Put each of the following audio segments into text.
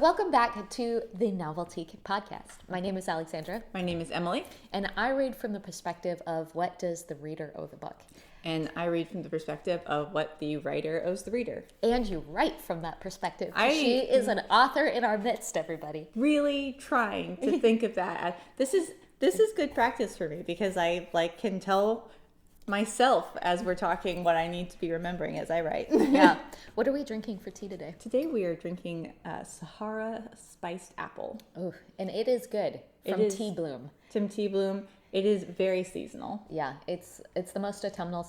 welcome back to the Novelty Podcast. My name is Alexandra. My name is Emily. And I read from the perspective of what does the reader owe the book? And I read from the perspective of what the writer owes the reader. And you write from that perspective. She is an author in our midst, everybody. Really trying to think of that. This is good practice for me because I can tell myself as we're talking what I need to be remembering as I write. Yeah. What are we drinking for tea today? Today we are drinking Sahara spiced apple. Oh, and it is good from Tea Bloom. From Tea Bloom. It is very seasonal. Yeah, it's the most autumnal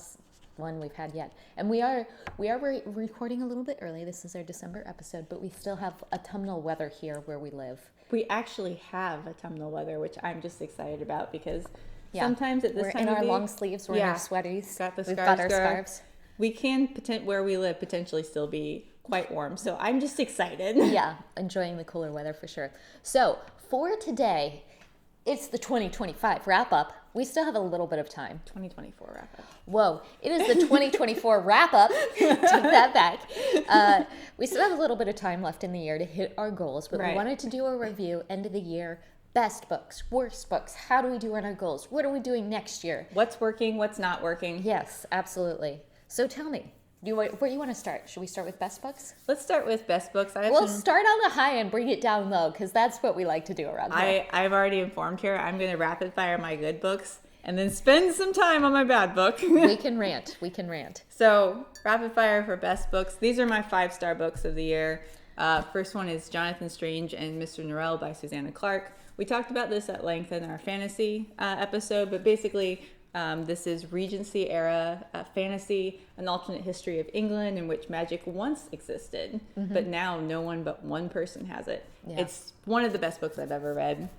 one we've had yet. And we are recording a little bit early. This is our December episode, but we still have autumnal weather here where we live. We actually have autumnal weather, which I'm just excited about because sometimes at this time we're in our long sleeves, we're in our sweaties. We've got our scarves. We can where we live potentially still be quite warm, so I'm just excited. Yeah, enjoying the cooler weather for sure. So for today, it's the 2025 wrap-up. We still have a little bit of time. 2024 wrap-up. Whoa, it is the 2024 wrap-up. Take that back. We still have a little bit of time left in the year to hit our goals, but we wanted to do a review, end of the year, best books, worst books. How do we do on our goals? What are we doing next year? What's working? What's not working? Yes, absolutely. So tell me, where do you want to start? Should we start with best books? Let's start with best books. We'll start on the high and bring it down low because that's what we like to do around here. I've already informed her I'm going to rapid fire my good books and then spend some time on my bad book. We can rant. So rapid fire for best books. These are my 5-star books of the year. First one is Jonathan Strange and Mr. Norrell by Susanna Clarke. We talked about this at length in our fantasy episode, but basically this is Regency era fantasy, an alternate history of England in which magic once existed, but now no one but one person has it. Yeah. It's one of the best books I've ever read.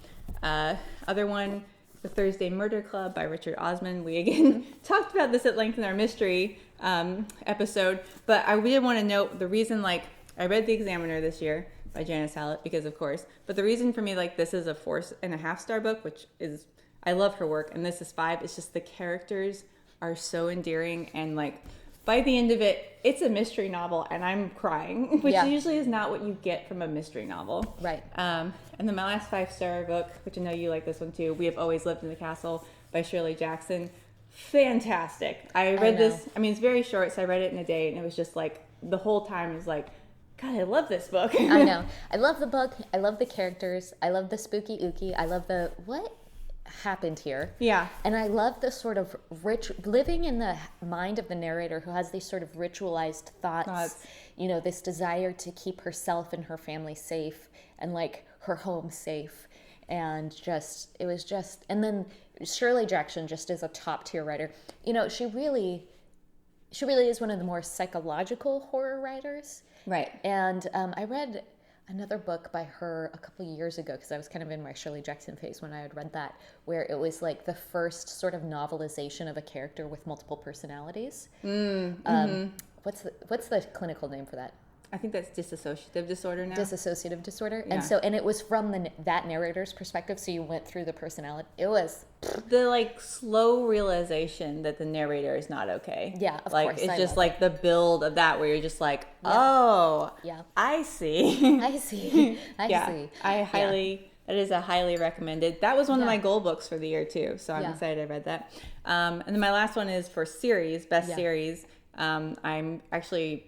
Other one, The Thursday Murder Club by Richard Osman. We again talked about this at length in our mystery episode, but I really want to note the reason, I read The Examiner this year by Janice Hallett because of course, but the reason for me this is a 4.5-star book, which is, I love her work, and this is 5. It's just the characters are so endearing, and by the end of it, it's a mystery novel, and I'm crying, which usually is not what you get from a mystery novel. Right. And then my last 5-star book, which I know you like this one too, We Have Always Lived in the Castle by Shirley Jackson. Fantastic. I read this. I mean, it's very short, so I read it in a day, and it was just the whole time was God, I love this book. I know. I love the book. I love the characters. I love the spooky ooky. I love the what happened here. Yeah. And I love the sort of living in the mind of the narrator who has these sort of ritualized thoughts. This desire to keep herself and her family safe and her home safe. And and then Shirley Jackson just is a top tier writer. She really is one of the more psychological horror writers. Right. And I read another book by her a couple of years ago because I was kind of in my Shirley Jackson phase when I had read that, where it was the first sort of novelization of a character with multiple personalities. What's the clinical name for that? I think that's dissociative disorder now. Dissociative disorder. Yeah. And it was from that narrator's perspective, so you went through the personality. It was the slow realization that the narrator is not okay. Yeah, of course. It's just the build of that where you're just oh, yeah, I see. I see. That is a highly recommended. That was one of my goal books for the year too, so I'm excited I read that. And then my last one is for best series. I'm actually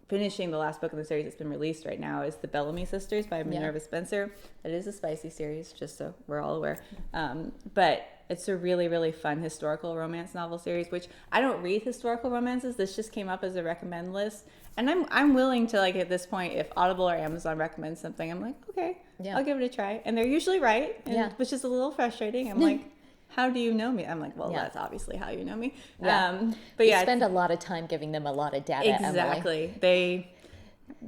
finishing the last book of the series that's been released right now is The Bellamy Sisters by Minerva Spencer. It is a spicy series, just so we're all aware. But it's a really, really fun historical romance novel series, which I don't read historical romances. This just came up as a recommend list. And I'm willing to, at this point, if Audible or Amazon recommends something, I'm okay, I'll give it a try. And they're usually right, which is a little frustrating. I'm how do you know me? I'm that's obviously how you know me. Yeah. But you spend a lot of time giving them a lot of data. Exactly. Emily.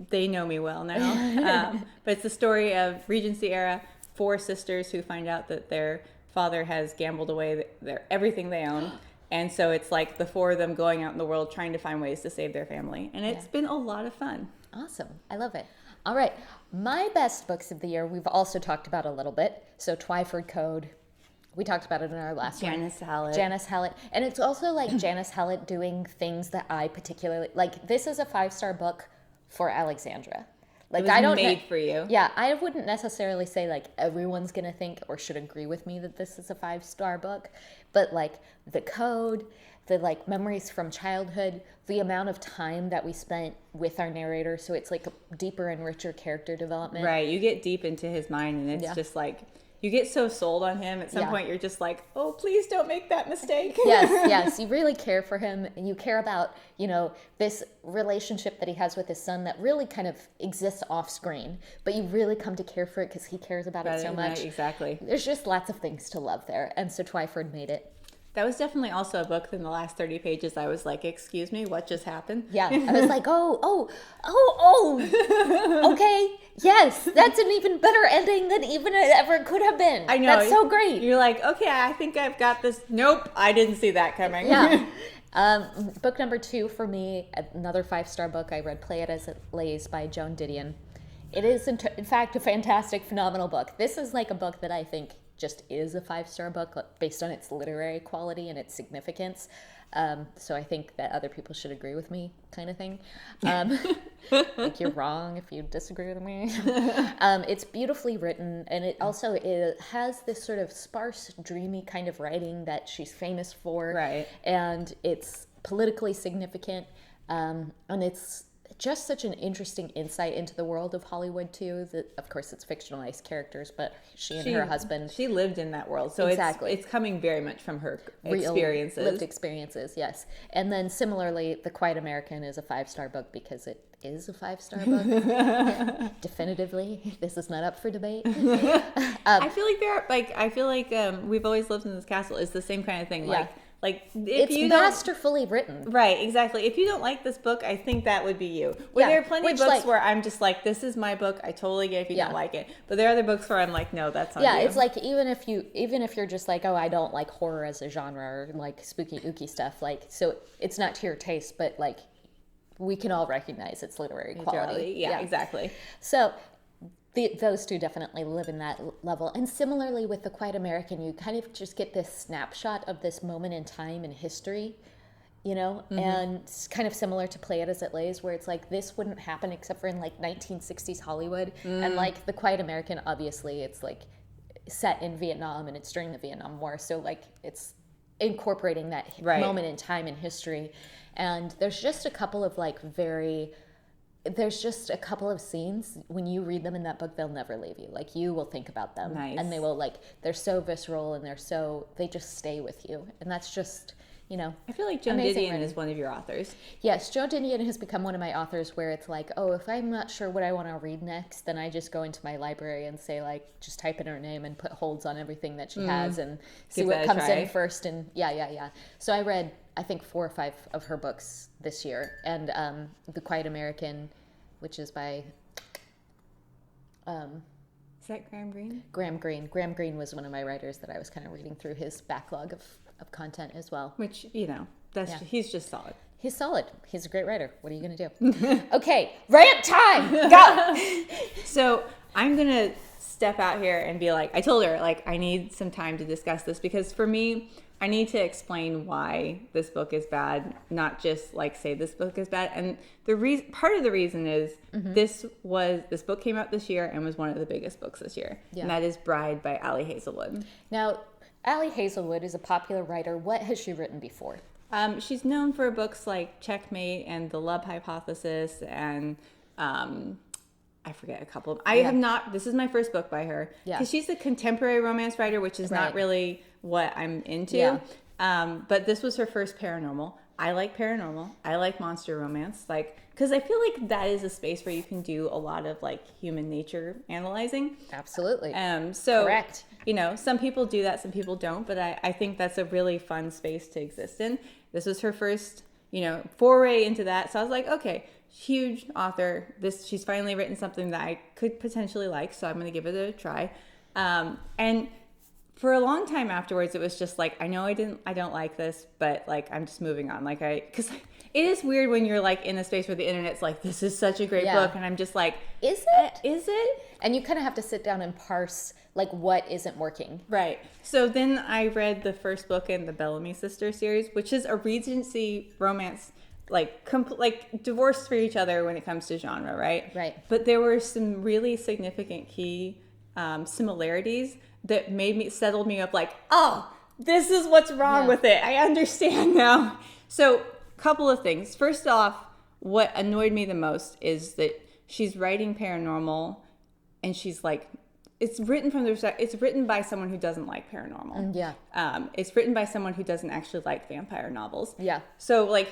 They know me well now. But it's the story of Regency era, 4 sisters who find out that their father has gambled away everything they own. And so it's the 4 of them going out in the world trying to find ways to save their family. And it's been a lot of fun. Awesome. I love it. All right. My best books of the year, we've also talked about a little bit. So Twyford Code. We talked about it in our last one. Janice Hallett. And it's also Janice Hallett doing things that I particularly... this is a 5-star book for Alexandra. Like, it was I don't made for you. Yeah, I wouldn't necessarily say like everyone's gonna think or should agree with me that this is a 5-star book, but like the code, the like memories from childhood, the amount of time that we spent with our narrator, so it's like a deeper and richer character development. Right, you get deep into his mind, and it's just like you get so sold on him. At some point, you're just like, oh, please don't make that mistake. Yes, you really care for him, and you care about, you know, this relationship that he has with his son that really kind of exists off screen, but you really come to care for it because he cares about it so much. Right, exactly. There's just lots of things to love there, and so Twyford made it. That was definitely also a book in the last 30 pages. I was like, excuse me, what just happened? Yeah, I was like, oh, okay, yes, that's an even better ending than even it ever could have been. I know. That's so great. You're like, okay, I think I've got this. Nope, I didn't see that coming. Yeah. Book number 2 for me, another 5-star book I read, Play It As It Lays by Joan Didion. It is, in fact, a fantastic, phenomenal book. This is like a book that I think just is a 5-star book based on its literary quality and its significance. So I think that other people should agree with me, kind of thing. Like, you're wrong if you disagree with me. It's beautifully written, and it has this sort of sparse, dreamy kind of writing that she's famous for. Right. And it's politically significant, and it's just such an interesting insight into the world of Hollywood too. That, of course, it's fictionalized characters, but she and her husband, she lived in that world, so exactly. it's coming very much from her experiences, lived experiences. Yes, and then similarly, The Quiet American is a 5-star book because it is a 5-star book. Definitively, this is not up for debate. I feel like we've always lived in this castle is the same kind of thing. Like if it's masterfully written. Right, exactly. If you don't like this book, I think that would be you. There are plenty of books where I'm just like, this is my book. I totally get if you don't like it. But there are other books where I'm like, no, that's not you. It's like even if you're just like, oh, I don't like horror as a genre or like spooky ooky stuff, like, so it's not to your taste, but like we can all recognize its literary quality. Yeah, exactly. So those two definitely live in that level. And similarly with The Quiet American, you kind of just get this snapshot of this moment in time in history, you know, and it's kind of similar to Play It As It Lays, where it's like this wouldn't happen except for in like 1960s Hollywood. And like The Quiet American, obviously it's like set in Vietnam and it's during the Vietnam War. So like it's incorporating that moment in time in history. And there's just a couple of scenes when you read them in that book, they'll never leave you. Like, you will think about them. Nice. And they will, like, they're so visceral and they just stay with you. And that's just, you know, I feel like Joan Didion is one of your authors. Yes, Joan Didion has become one of my authors where it's like, oh, if I'm not sure what I want to read next, then I just go into my library and say, like, just type in her name and put holds on everything that she has and see what comes in first. And yeah. So I read, I think 4 or 5 of her books this year. And The Quiet American, which is by... is that Graham Greene? Graham Greene. Graham Greene was one of my writers that I was kind of reading through his backlog of content as well. Which, you know, he's just solid. He's solid. He's a great writer. What are you going to do? Okay, rant time! Go! So I'm going to step out here and be like, I told her, like, I need some time to discuss this because for me, I need to explain why this book is bad, not just like say this book is bad. And part of the reason is this book came out this year and was one of the biggest books this year. Yeah. And that is Bride by Ali Hazelwood. Now, Ali Hazelwood is a popular writer. What has she written before? She's known for books like Checkmate and The Love Hypothesis and I forget a couple of. I have not. This is my first book by her. Yeah. Because she's a contemporary romance writer, which is not really what I'm into. Yeah. But this was her first paranormal. I like paranormal. I like monster romance. Like, because I feel like that is a space where you can do a lot of like human nature analyzing. Absolutely. So correct. You know, some people do that, some people don't. But I think that's a really fun space to exist in. This was her first, you know, foray into that. So I was like, okay. Huge author. She's finally written something that I could potentially like, so I'm going to give it a try. And for a long time afterwards, it was just like, I know I don't like this, but like I'm just moving on. Because it is weird when you're like in a space where the internet's like, this is such a great book, and I'm just like, is it? Is it? And you kind of have to sit down and parse like what isn't working. Right. So then I read the first book in the Bellamy Sisters series, which is a Regency romance like divorced for each other when it comes to genre, right? Right. But there were some really significant key similarities that settled me up like, oh, this is what's wrong with it. I understand now. So, couple of things. First off, what annoyed me the most is that she's writing paranormal, and she's like, it's written by someone who doesn't like paranormal. Yeah. It's written by someone who doesn't actually like vampire novels. Yeah. So, like,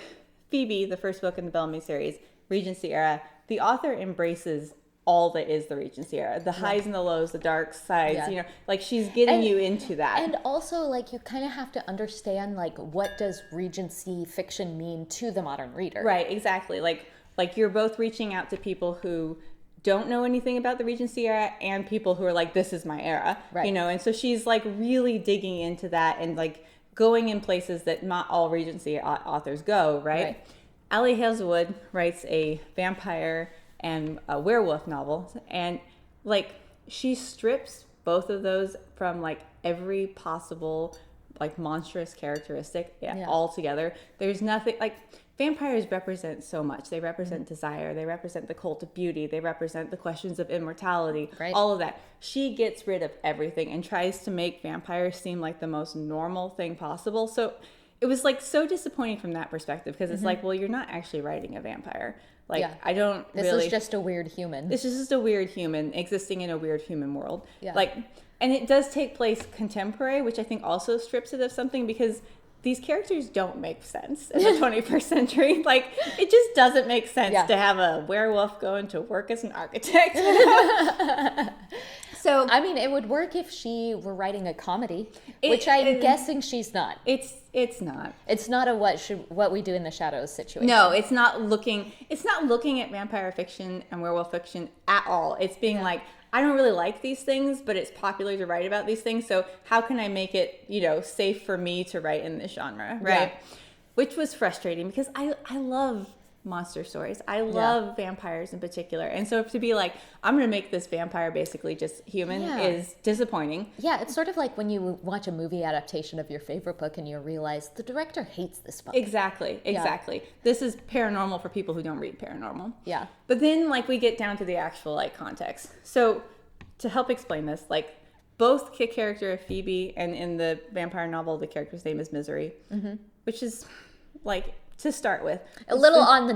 Phoebe, the first book in the Bellamy series, Regency era, the author embraces all that is the Regency era, the highs and the lows, the dark sides, like she's getting you into that. And also, like, you kind of have to understand, like, what does Regency fiction mean to the modern reader? Right, exactly. Like you're both reaching out to people who don't know anything about the Regency era and people who are like, this is my era, right. And so she's like really digging into that and like going in places that not all Regency authors go, right? Allie Hazelwood writes a vampire and a werewolf novel, and like she strips both of those from like every possible like monstrous characteristic all together. There's nothing like vampires represent so much. They represent desire, they represent the cult of beauty, they represent the questions of immortality, all of that. She gets rid of everything and tries to make vampires seem like the most normal thing possible. So it was like so disappointing from that perspective, because it's like, well, you're not actually writing a vampire. Like, I don't this really... is just a weird human. This is just a weird human existing in a weird human world. Yeah. Like, and it does take place contemporary, which I think also strips it of something, because these characters don't make sense in the 21st century. Like, it just doesn't make sense to have a werewolf going to work as an architect. So, I mean, it would work if she were writing a comedy, which I'm guessing she's not. It's not. It's not a what we do in the shadows situation. No, it's not looking at vampire fiction and werewolf fiction at all. It's being like, I don't really like these things, but it's popular to write about these things. So how can I make it, safe for me to write in this genre, right? Yeah. Which was frustrating, because I love monster stories. I love vampires in particular. And so to be like, I'm going to make this vampire basically just human is disappointing. Yeah, it's sort of like when you watch a movie adaptation of your favorite book and you realize the director hates this book. Exactly. This is paranormal for people who don't read paranormal. Yeah. But then like we get down to the actual like context. So to help explain this, like both the character of Phoebe and in the vampire novel, the character's name is Misery, which is like, to start with, a little on the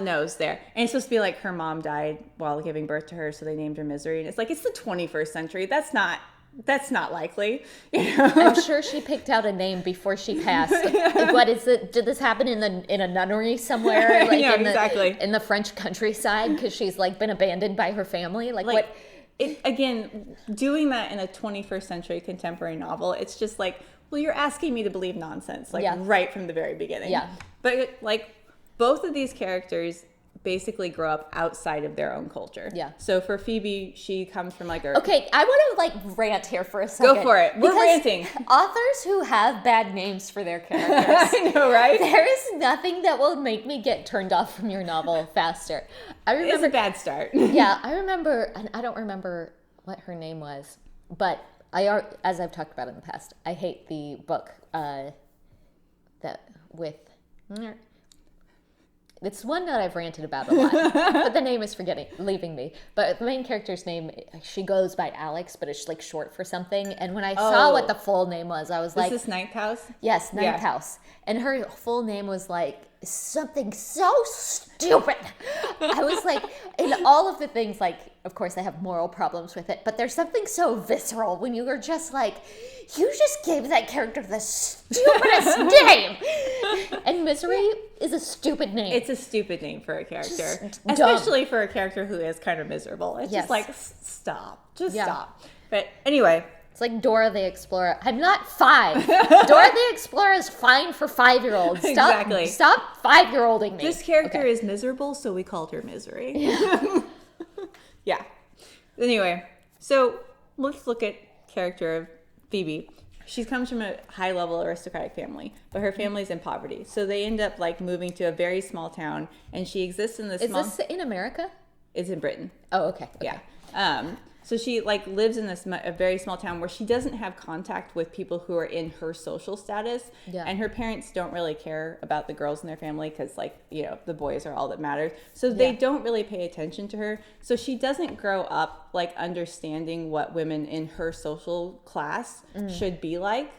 nose there. And it's supposed to be like her mom died while giving birth to her, so they named her Misery. And it's like, it's the 21st century. That's not likely. I'm sure she picked out a name before she passed. Like, what is it? Did this happen in a nunnery somewhere? Like in the French countryside, because she's like been abandoned by her family? Like what? Again, doing that in a 21st century contemporary novel, it's just like, well, you're asking me to believe nonsense, right from the very beginning. Yeah. But like both of these characters basically grow up outside of their own culture. Yeah. So for Phoebe, she comes from like a... Okay, I want to like rant here for a second. Go for it. We're ranting. Authors who have bad names for their characters. I know, right? There is nothing that will make me get turned off from your novel faster. It's a bad start. Yeah, I remember, and I don't remember what her name was, but as I've talked about in the past, I hate the book it's one that I've ranted about a lot, but the name is leaving me. But the main character's name, she goes by Alex, but it's like short for something. And when I saw what the full name was, I was like... Is this Ninth House? Yes, Ninth House. And her full name was like something so stupid. I was like, in all of the things, like, of course I have moral problems with it, but there's something so visceral when you are just like, you just gave that character the stupidest name. And Misery is a stupid name. It's a stupid name for a character. Especially for a character who is kind of miserable. It's just like, stop. Just stop. But anyway. It's like Dora the Explorer. I'm not 5. Dora the Explorer is fine for 5-year-olds. Stop 5-year-olding me. This character is miserable, so we called her Misery. Yeah. Anyway, so let's look at character of Phoebe. She comes from a high-level aristocratic family, but her family's in poverty. So they end up like moving to a very small town, and she exists in this small... Is this in America? It's in Britain. Oh, okay. Yeah. So she like lives in a very small town where she doesn't have contact with people who are in her social status. Yeah. And her parents don't really care about the girls in their family because, like, you know, the boys are all that matters. So they don't really pay attention to her. So she doesn't grow up like understanding what women in her social class should be like.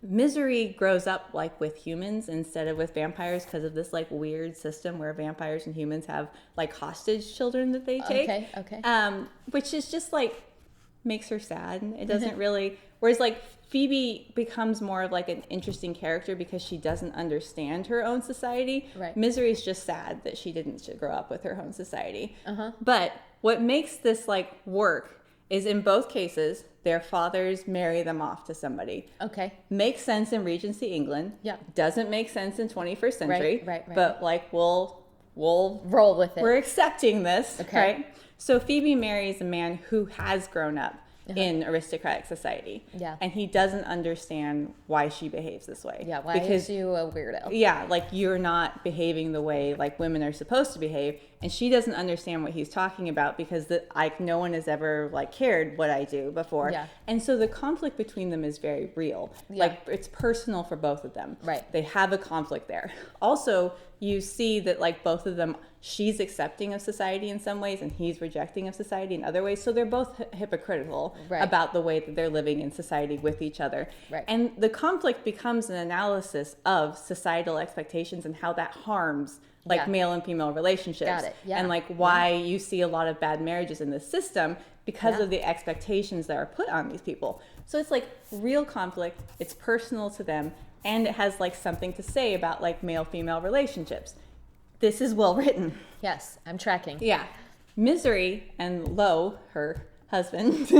Misery grows up like with humans instead of with vampires because of this like weird system where vampires and humans have like hostage children that they take. Okay. Which is just like makes her sad. It doesn't really. Whereas like Phoebe becomes more of like an interesting character because she doesn't understand her own society. Right. Misery is just sad that she didn't grow up with her own society. But what makes this like work is in both cases, their fathers marry them off to somebody. Okay. Makes sense in Regency England. Yeah. Doesn't make sense in 21st century. Right. But like we'll roll with it. We're accepting this, Okay. right? So Phoebe marries a man who has grown up in aristocratic society. Yeah. And he doesn't understand why she behaves this way. Yeah, why is you a weirdo? Yeah, like you're not behaving the way like women are supposed to behave, and she doesn't understand what he's talking about because like no one has ever like cared what I do before. Yeah. And so the conflict between them is very real. Yeah. Like it's personal for both of them. Right. They have a conflict there. Also, you see that like both of them, she's accepting of society in some ways and he's rejecting of society in other ways. So they're both hypocritical about the way that they're living in society with each other. Right. And the conflict becomes an analysis of societal expectations and how that harms like male and female relationships. Got it. Yeah. And like why you see a lot of bad marriages in this system because of the expectations that are put on these people. So it's like real conflict. It's personal to them. And it has like something to say about like male-female relationships. This is well written. Yes, I'm tracking. Yeah. Misery and Lo, her husband,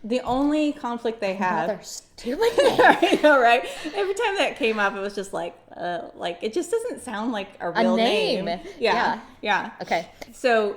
the only conflict they have. Another stupid name. I know, right? Every time that came up, it was just like it just doesn't sound like a real name. Yeah. Okay. So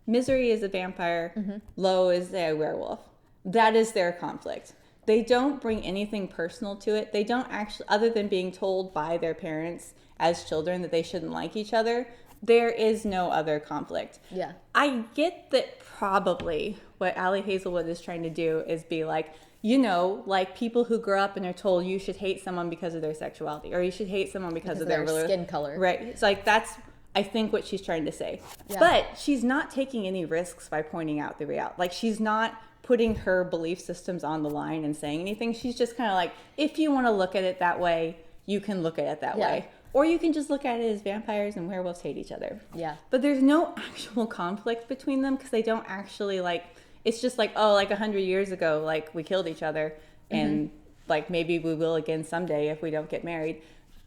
Misery is a vampire. Lo is a werewolf. That is their conflict. They don't bring anything personal to it. They don't actually, other than being told by their parents as children that they shouldn't like each other, there is no other conflict. Yeah. I get that probably what Allie Hazelwood is trying to do is be like, you know, like people who grow up and are told you should hate someone because of their sexuality or you should hate someone because of their skin color. Right. It's like that's, I think, what she's trying to say. Yeah. But she's not taking any risks by pointing out the reality. Like she's not putting her belief systems on the line and saying anything. She's just kind of like, if you want to look at it that way, you can look at it that way. Or you can just look at it as vampires and werewolves hate each other. Yeah. But there's no actual conflict between them because they don't actually like, it's just like, oh, like 100 years ago, like we killed each other and like maybe we will again someday if we don't get married.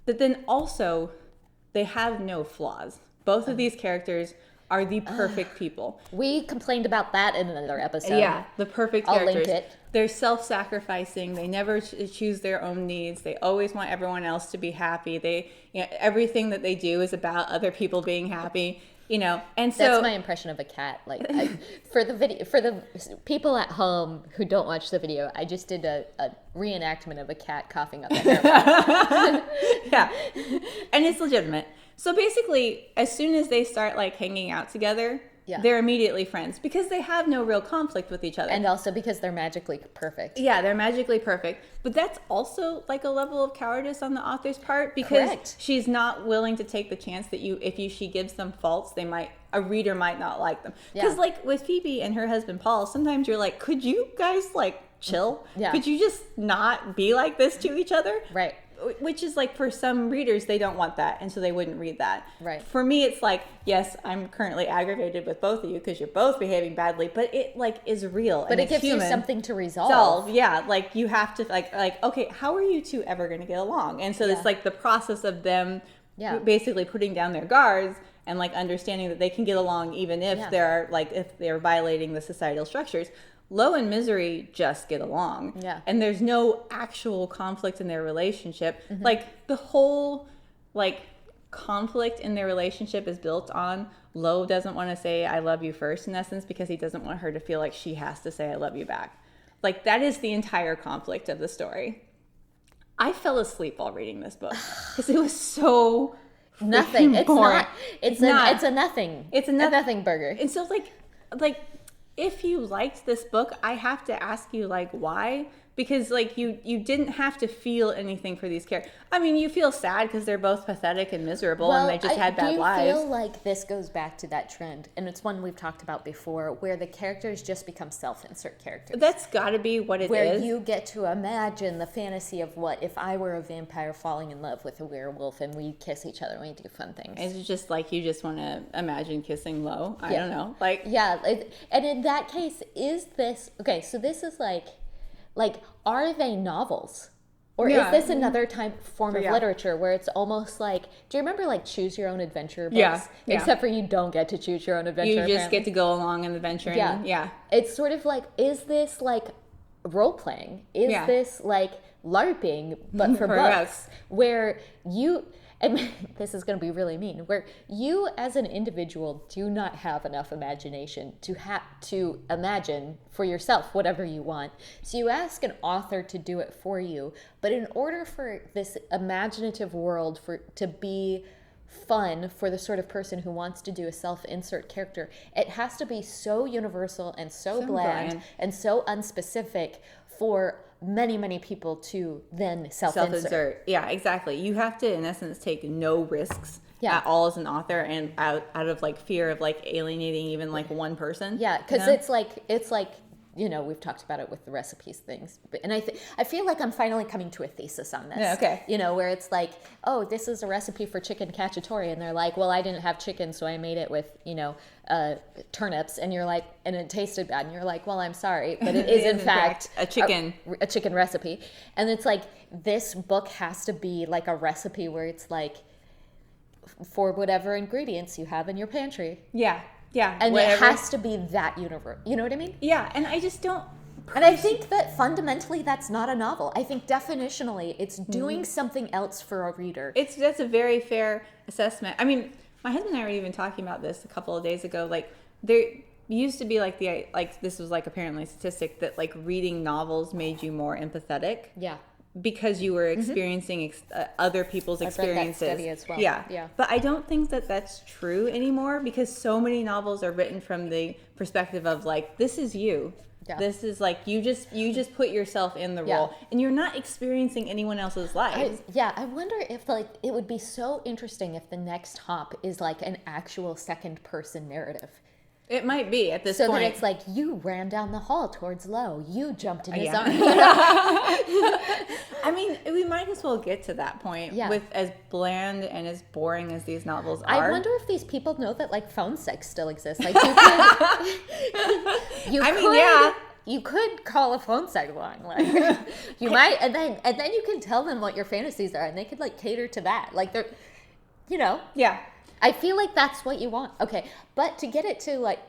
But then also they have no flaws. Both of these characters are the perfect people. We complained about that in another episode. Yeah, the perfect characters. I'll link it. They're self-sacrificing. They never choose their own needs. They always want everyone else to be happy. They, you know, everything that they do is about other people being happy. You know, and so that's my impression of a cat. Like for the people at home who don't watch the video, I just did a reenactment of a cat coughing up a hair. Yeah, and it's legitimate. So basically, as soon as they start like hanging out together, they're immediately friends because they have no real conflict with each other. And also because they're magically perfect. Yeah, they're magically perfect. But that's also like a level of cowardice on the author's part because she's not willing to take the chance that she gives them faults, a reader might not like them. Because like with Phoebe and her husband Paul, sometimes you're like, could you guys like chill? Yeah. Could you just not be like this to each other? Right. Which is like for some readers, they don't want that. And so they wouldn't read that. Right. For me, it's like, yes, I'm currently aggravated with both of you because you're both behaving badly, but it like is real. But and it gives human. you something to resolve. Yeah. Like you have to like, okay, how are you two ever going to get along? And so it's like the process of them basically putting down their guards and like understanding that they can get along even if if they're violating the societal structures. Lo and Misery just get along. Yeah. And there's no actual conflict in their relationship. Like the whole like conflict in their relationship is built on Lo doesn't want to say I love you first in essence because he doesn't want her to feel like she has to say I love you back. Like that is the entire conflict of the story. I fell asleep while reading this book because it was so nothing. It's boring. not. It's a nothing. It's a nothing burger. And so like if you liked this book, I have to ask you, like, why? Because, like, you didn't have to feel anything for these characters. I mean, you feel sad because they're both pathetic and miserable, and they just had bad lives. I feel like this goes back to that trend, and it's one we've talked about before, where the characters just become self-insert characters. That's got to be what it is. Where you get to imagine the fantasy of what if I were a vampire falling in love with a werewolf, and we kiss each other and we do fun things. It's just like you just want to imagine kissing low. I don't know. Like, yeah, and in that case, is this okay? So this is like, are they novels? Or is this another form of literature where it's almost like, do you remember like choose your own adventure books? Yeah. Except for you don't get to choose your own adventure. You just get to go along in the adventure. Yeah. It's sort of like, is this like role playing? Is this like LARPing, but for books? Where you, and this is going to be really mean, where you as an individual do not have enough imagination to imagine for yourself whatever you want. So you ask an author to do it for you, but in order for this imaginative world to be fun for the sort of person who wants to do a self-insert character, it has to be so universal and so bland and so unspecific for many people to then self-insert. Yeah, exactly. You have to, in essence, take no risks at all as an author, and out of like fear of like alienating even like one person. Yeah, because it's like you know, we've talked about it with the recipes things, and I feel like I'm finally coming to a thesis on this. Yeah, okay. You know, where it's like, oh, this is a recipe for chicken cacciatore, and they're like, well, I didn't have chicken, so I made it with, you know, turnips, and you're like, and it tasted bad, and you're like, well, I'm sorry, but it is in fact a chicken recipe, and it's like this book has to be like a recipe where it's like for whatever ingredients you have in your pantry. Yeah. Yeah, and whatever. It has to be that universe. You know what I mean? Yeah, and I just don't. And I think that fundamentally that's not a novel. I think definitionally it's doing something else for a reader. That's a very fair assessment. I mean, my husband and I were even talking about this a couple of days ago. Like, there used to be like this was like apparently a statistic that like reading novels made you more empathetic. Yeah. Because you were experiencing other people's experiences. I've read that study as well. Yeah. But I don't think that that's true anymore, because so many novels are written from the perspective of like, this is you. Yeah. This is like, you just put yourself in the role, and you're not experiencing anyone else's life. I wonder if like it would be so interesting if the next hop is like an actual second person narrative. It might be at this point. So that it's like, you ran down the hall towards Lo. You jumped in his arms. I mean, we might as well get to that point with as bland and as boring as these novels are. I wonder if these people know that like phone sex still exists. Like you could call a phone sex line. Like you might, and then you can tell them what your fantasies are, and they could like cater to that. Like they're, you know. Yeah. I feel like that's what you want. Okay, but to get it to like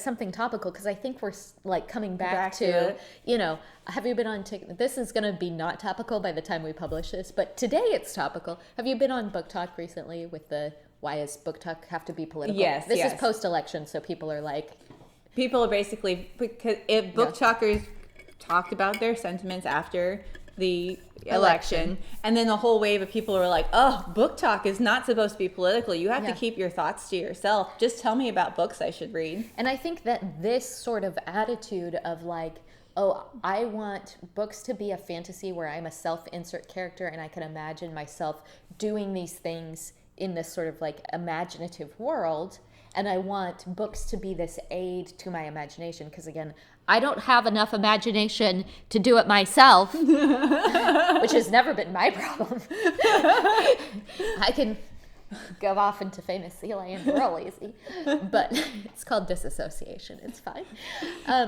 something topical, because I think we're like coming back to you know, have you been on TikTok? This is going to be not topical by the time we publish this, but today it's topical. Have you been on Book Talk recently with the why does Book Talk have to be political? Yes. This is post-election, so people are basically, because if Book Talkers talked about their sentiments after the election, and then the whole wave of people were like, oh, Book Talk is not supposed to be political. You have to keep your thoughts to yourself. Just tell me about books I should read. And I think that this sort of attitude of like, oh, I want books to be a fantasy where I'm a self-insert character and I can imagine myself doing these things in this sort of like imaginative world, and I want books to be this aid to my imagination, because again, I don't have enough imagination to do it myself, which has never been my problem. I can go off into Fantasyland real easy, but it's called disassociation. It's fine.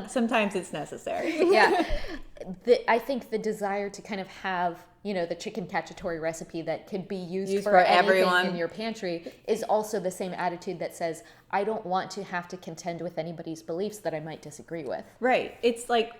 Sometimes it's necessary. Yeah. I think the desire to kind of have, you know, the chicken cacciatore recipe that could be used for everyone in your pantry is also the same attitude that says, I don't want to have to contend with anybody's beliefs that I might disagree with. Right. It's like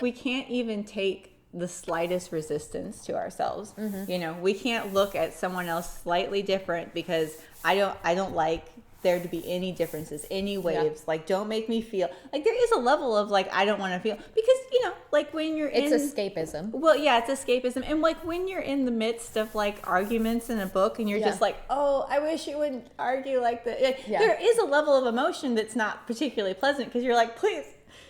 we can't even take the slightest resistance to ourselves. Mm-hmm. You know, we can't look at someone else slightly different because I don't like there to be any differences, any waves. Like, don't make me feel like there is a level of like, I don't want to feel, because, you know, like when you're it's escapism. Well, yeah, it's escapism. And like when you're in the midst of like arguments in a book and you're just like, oh, I wish you wouldn't argue like that. There is a level of emotion that's not particularly pleasant, because you're like, please,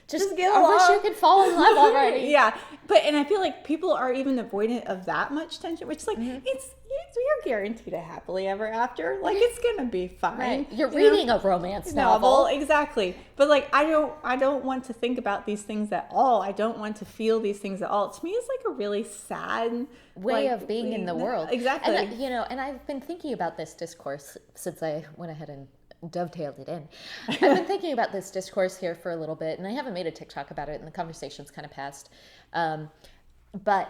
just get along. I wish you could fall in love already. And I feel like people are even avoidant of that much tension, which is like, you're guaranteed a happily ever after. Like, it's gonna be fine. Right. You're reading a romance novel. Exactly. But like, I don't want to think about these things at all. I don't want to feel these things at all. To me, it's like a really sad way of being in the world. Exactly. And you know, and I've been thinking about this discourse since I went ahead and dovetailed it in. I've been thinking about this discourse here for a little bit, and I haven't made a TikTok about it, and the conversation's kind of passed. But,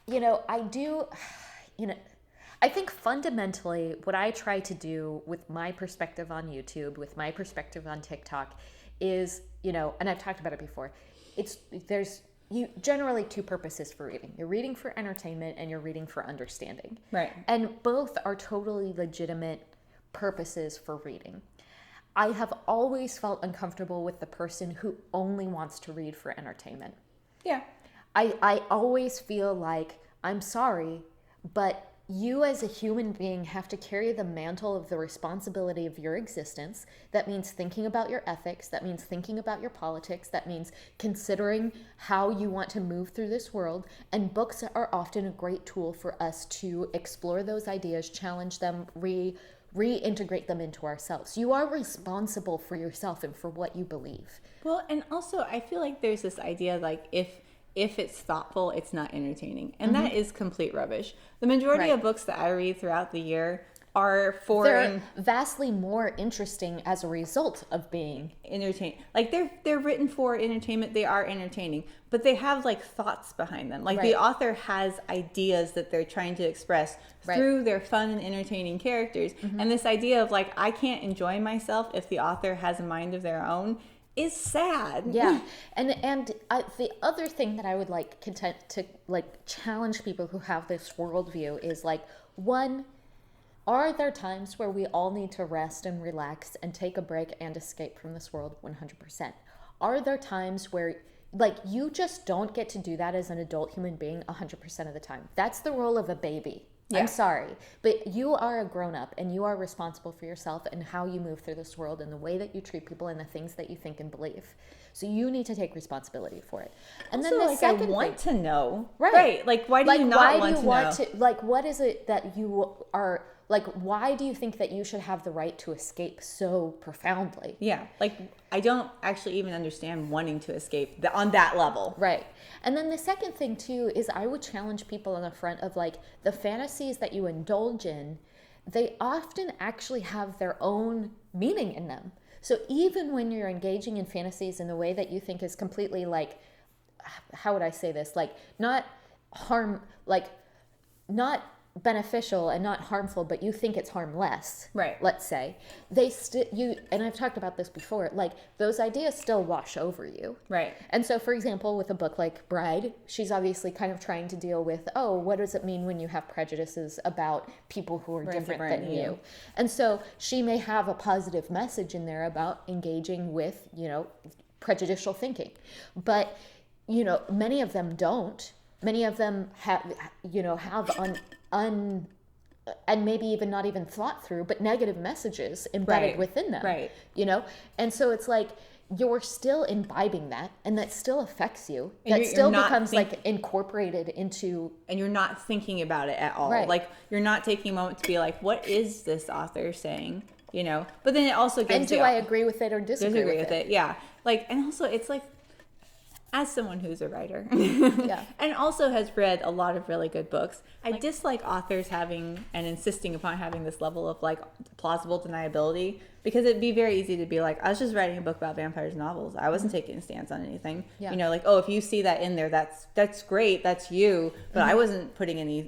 you know, I think fundamentally what I try to do with my perspective on YouTube, with my perspective on TikTok is, you know, and I've talked about it before, there's generally two purposes for reading. You're reading for entertainment and you're reading for understanding. Right. And both are totally legitimate purposes for reading. I have always felt uncomfortable with the person who only wants to read for entertainment. Yeah. I always feel like, I'm sorry, but you as a human being have to carry the mantle of the responsibility of your existence. That means thinking about your ethics. That means thinking about your politics. That means considering how you want to move through this world. And books are often a great tool for us to explore those ideas, challenge them, reintegrate them into ourselves. You are responsible for yourself and for what you believe. Well, and also I feel like there's this idea like if it's thoughtful, it's not entertaining. And that is complete rubbish. The majority of books that I read throughout the year are they're vastly more interesting as a result of being entertaining. Like they're written for entertainment. They are entertaining, but they have like thoughts behind them. Like the author has ideas that they're trying to express through their fun and entertaining characters. And this idea of like, I can't enjoy myself if the author has a mind of their own is sad. Yeah. And the other thing that I would like to like challenge people who have this worldview is like, one, are there times where we all need to rest and relax and take a break and escape from this world? 100%. Are there times where like you just don't get to do that as an adult human being 100% of the time? That's the role of a baby. Yeah. I'm sorry, but you are a grown-up and you are responsible for yourself and how you move through this world and the way that you treat people and the things that you think and believe. So you need to take responsibility for it. And also, then the like, second I want thing, to know. Right. Like, why do you not want to know? Like, what is it that you are... Like, why do you think that you should have the right to escape so profoundly? Yeah. Like, I don't actually even understand wanting to escape on that level. Right. And then the second thing, too, is I would challenge people on the front of, like, the fantasies that you indulge in, they often actually have their own meaning in them. So even when you're engaging in fantasies in the way that you think is completely, like, how would I say this? Like, not beneficial and not harmful, but you think it's harmless, right? Let's say and I've talked about this before, like those ideas still wash over you, right? And so, for example, with a book like Bride, she's obviously kind of trying to deal with, what does it mean when you have prejudices about people who are different than you? And so she may have a positive message in there about engaging with, prejudicial thinking, but many of them don't. Many of them have and maybe even not even thought through, but negative messages embedded within them. Right. And so it's like you're still imbibing that, and that still affects you. And that still becomes like incorporated into. And you're not thinking about it at all. Right. Like you're not taking a moment to be like, what is this author saying? But then it also gives. And do I agree with it or disagree with it? Yeah. Like, and also it's like, as someone who's a writer yeah. and also has read a lot of really good books, I dislike authors having and insisting upon having this level of like plausible deniability, because it'd be very easy to be like, I was just writing a book about vampires novels. I wasn't taking a stance on anything. Yeah. Like, if you see that in there, that's great. That's you. But I wasn't putting any,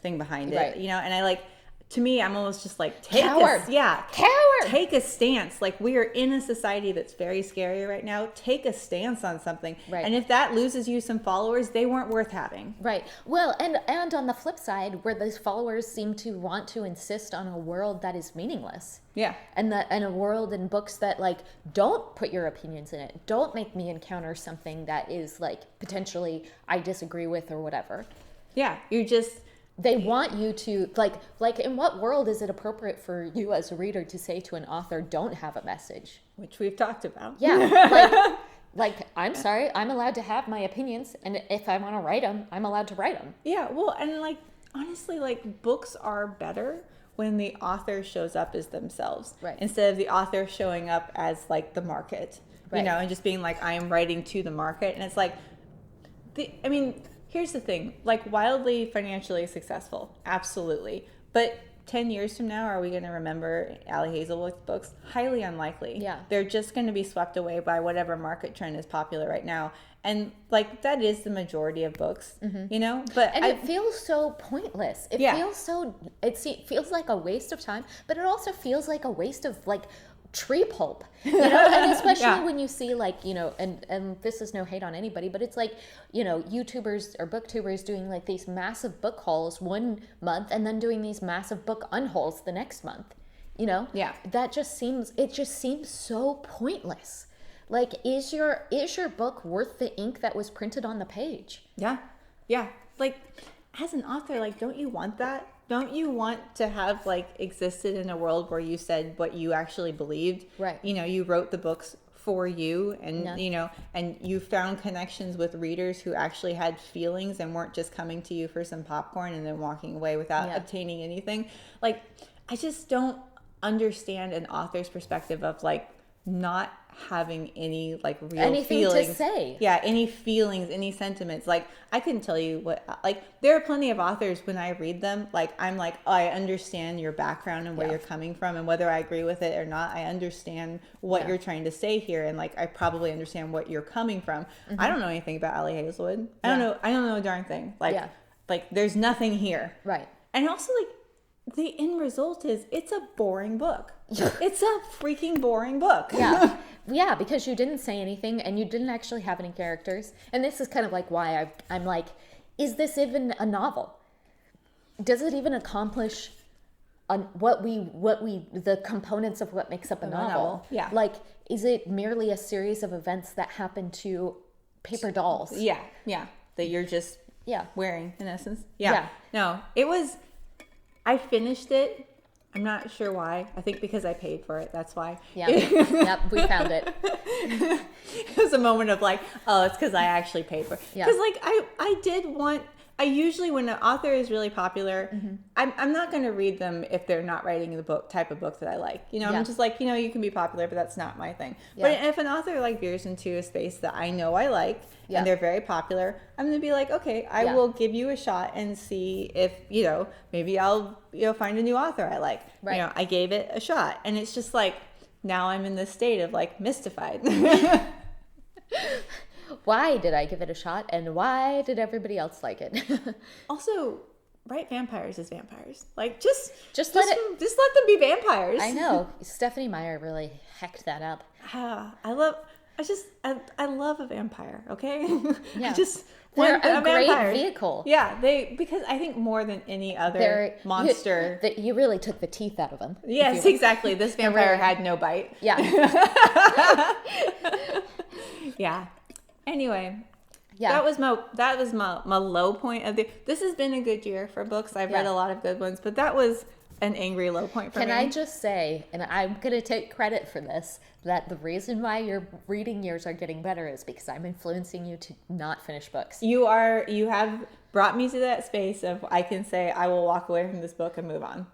thing behind it, and I like, to me, I'm almost just like, take Coward. this. Yeah. Coward. take a stance. Like, we are in a society that's very scary right now. Take a stance on something. Right. And if that loses you some followers, they weren't worth having. Right. Well, and on the flip side, where those followers seem to want to insist on a world that is meaningless. Yeah. And a world in books that, like, don't put your opinions in it. Don't make me encounter something that is, like, potentially I disagree with or whatever. Yeah. You just... They want you to, like, in what world is it appropriate for you as a reader to say to an author, don't have a message? Which we've talked about. Yeah. Like, I'm sorry, I'm allowed to have my opinions, and if I want to write them, I'm allowed to write them. Yeah, well, and, like, honestly, like, books are better when the author shows up as themselves. Right. Instead of the author showing up as, like, the market. Right. You know, and just being like, I am writing to the market. And it's like, here's the thing, like, wildly financially successful, absolutely. But 10 years from now, are we going to remember Ali Hazelwood's books? Highly unlikely. Yeah. They're just going to be swept away by whatever market trend is popular right now. And, like, that is the majority of books, you know? But it feels so pointless. It feels like a waste of time, but it also feels like a waste of, like, tree pulp, you know, and especially when you see, like, you know, and this is no hate on anybody, but it's like, you know, YouTubers or booktubers doing, like, these massive book hauls one month and then doing these massive book unhauls the next month, you know? Yeah. It just seems so pointless. Like, is your book worth the ink that was printed on the page? Yeah. Yeah. Like, as an author, like, don't you want that? Don't you want to have, like, existed in a world where you said what you actually believed? Right. You know, you wrote the books for you, and, Yeah. you know, and you found connections with readers who actually had feelings and weren't just coming to you for some popcorn and then walking away without obtaining anything. Like, I just don't understand an author's perspective of, like, not having any, like, real Anything feelings to say. Yeah, any feelings, any sentiments. Like, I couldn't tell you what, like, there are plenty of authors when I read them, like, I'm like, oh, I understand your background and where you're coming from, and whether I agree with it or not, I understand what you're trying to say here, and, like, I probably understand what you're coming from. I don't know anything about Ali Hazelwood. I don't know a darn thing. Like, there's nothing here. Right. And also, like, the end result is it's a boring book. It's a freaking boring book. Yeah. Yeah, because you didn't say anything and you didn't actually have any characters. And this is kind of like why I'm like, is this even a novel? Does it even accomplish the components of what makes up a novel? Yeah. Like, is it merely a series of events that happen to paper dolls? Yeah. Yeah. That you're just wearing, in essence. Yeah. No, I finished it. I'm not sure why. I think because I paid for it. That's why. Yeah. Yep, we found it. It was a moment of, like, oh, it's because I actually paid for it. Yeah. Because, like, I usually, when an author is really popular, I'm not going to read them if they're not writing the type of book that I like. You know, I'm just like, you know, you can be popular, but that's not my thing. Yeah. But if an author, like, veers into a space that I know I like, and they're very popular, I'm going to be like, okay, I will give you a shot and see if, you know, maybe I'll, you know, find a new author I like. Right. You know, I gave it a shot. And it's just like, now I'm in this state of, like, mystified. Why did I give it a shot, and why did everybody else like it? Also, write vampires as vampires. Like, just let them be vampires. I know. Stephanie Meyer really hecked that up. I love a vampire, okay? Yeah. They're a great vehicle. Yeah, because I think more than any other monster. You really took the teeth out of them. Yes, exactly. This vampire had no bite. Yeah. Yeah. Anyway, yeah. that was my low point of this has been a good year for books. I've read a lot of good ones, but that was an angry low point for me. Can I just say, and I'm going to take credit for this, that the reason why your reading years are getting better is because I'm influencing you to not finish books. You have brought me to that space of, I can say I will walk away from this book and move on.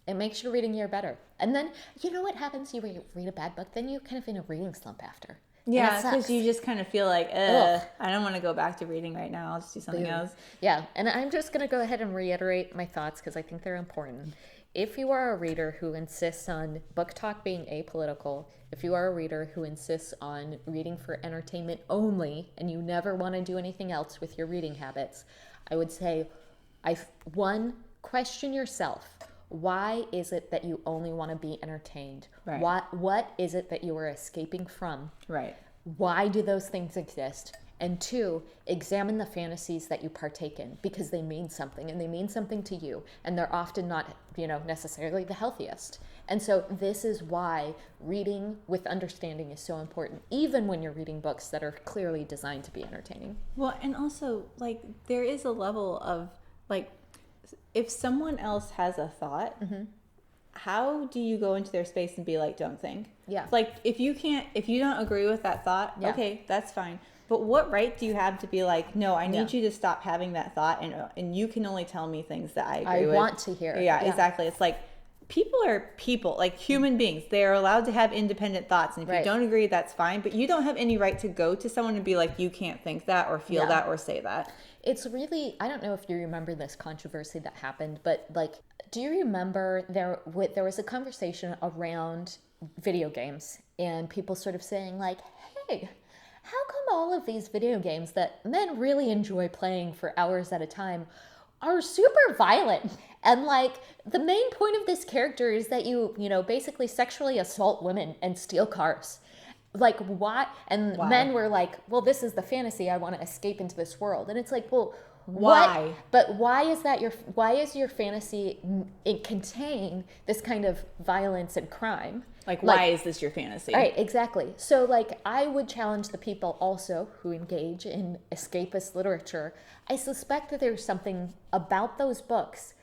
It makes your reading year better. And then, you know what happens? You read a bad book, then you're kind of in a reading slump after. Yeah, because you just kind of feel like, I don't want to go back to reading right now. I'll just do something else. Yeah, and I'm just going to go ahead and reiterate my thoughts because I think they're important. If you are a reader who insists on book talk being apolitical, if you are a reader who insists on reading for entertainment only, and you never want to do anything else with your reading habits, I would say, question yourself. why is it that you only want to be entertained? Right. What is it that you are escaping from? Right. Why do those things exist? And 2, examine the fantasies that you partake in, because they mean something, and they mean something to you, and they're often not, necessarily the healthiest. And so this is why reading with understanding is so important, even when you're reading books that are clearly designed to be entertaining. Well, and also, like, there is a level of, like, if someone else has a thought, how do you go into their space and be like, don't think? Yeah. Like, if you don't agree with that thought, okay, that's fine. But what right do you have to be like, no, I need you to stop having that thought, and you can only tell me things that I agree with. I want to hear. Yeah, exactly. It's like, people are people, like human beings. They are allowed to have independent thoughts. And if you don't agree, that's fine. But you don't have any right to go to someone and be like, you can't think that or feel that or say that. It's really, I don't know if you remember this controversy that happened, but like, do you remember there was a conversation around video games and people sort of saying like, hey, how come all of these video games that men really enjoy playing for hours at a time are super violent? And like, the main point of this character is that you basically sexually assault women and steal cars. Like, why? And men were like, well, this is the fantasy. I want to escape into this world. And it's like, well, why? But why is your fantasy contain this kind of violence and crime? Like, why is this your fantasy? Right, exactly. So, like, I would challenge the people also who engage in escapist literature. I suspect that there's something about those books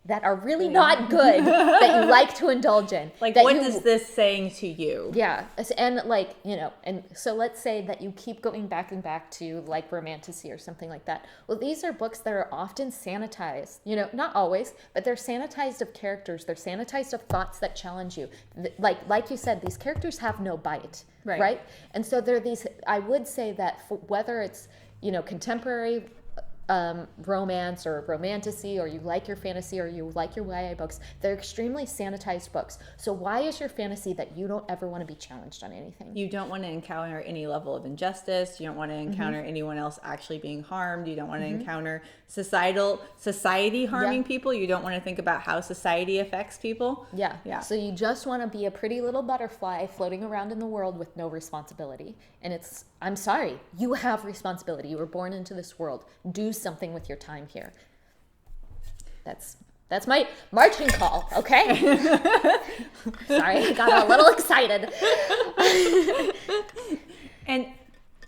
that are really not good that you like to indulge in. Like, what is this saying to you? Yeah. And like, and so let's say that you keep going back and back to like romantasy or something like that. Well, these are books that are often sanitized, not always, but they're sanitized of characters. They're sanitized of thoughts that challenge you. Like you said, these characters have no bite, right? And so there are these, I would say that whether it's, contemporary romance or romantasy, or you like your fantasy, or you like your YA books, they're extremely sanitized books. So why is your fantasy that you don't ever want to be challenged on anything? You don't want to encounter any level of injustice. You don't want to encounter anyone else actually being harmed. You don't want to encounter society harming people. You don't want to think about how society affects people. Yeah. So you just want to be a pretty little butterfly floating around in the world with no responsibility. And I'm sorry, you have responsibility. You were born into this world. Do something with your time here. That's my marching call, okay? Sorry, I got a little excited.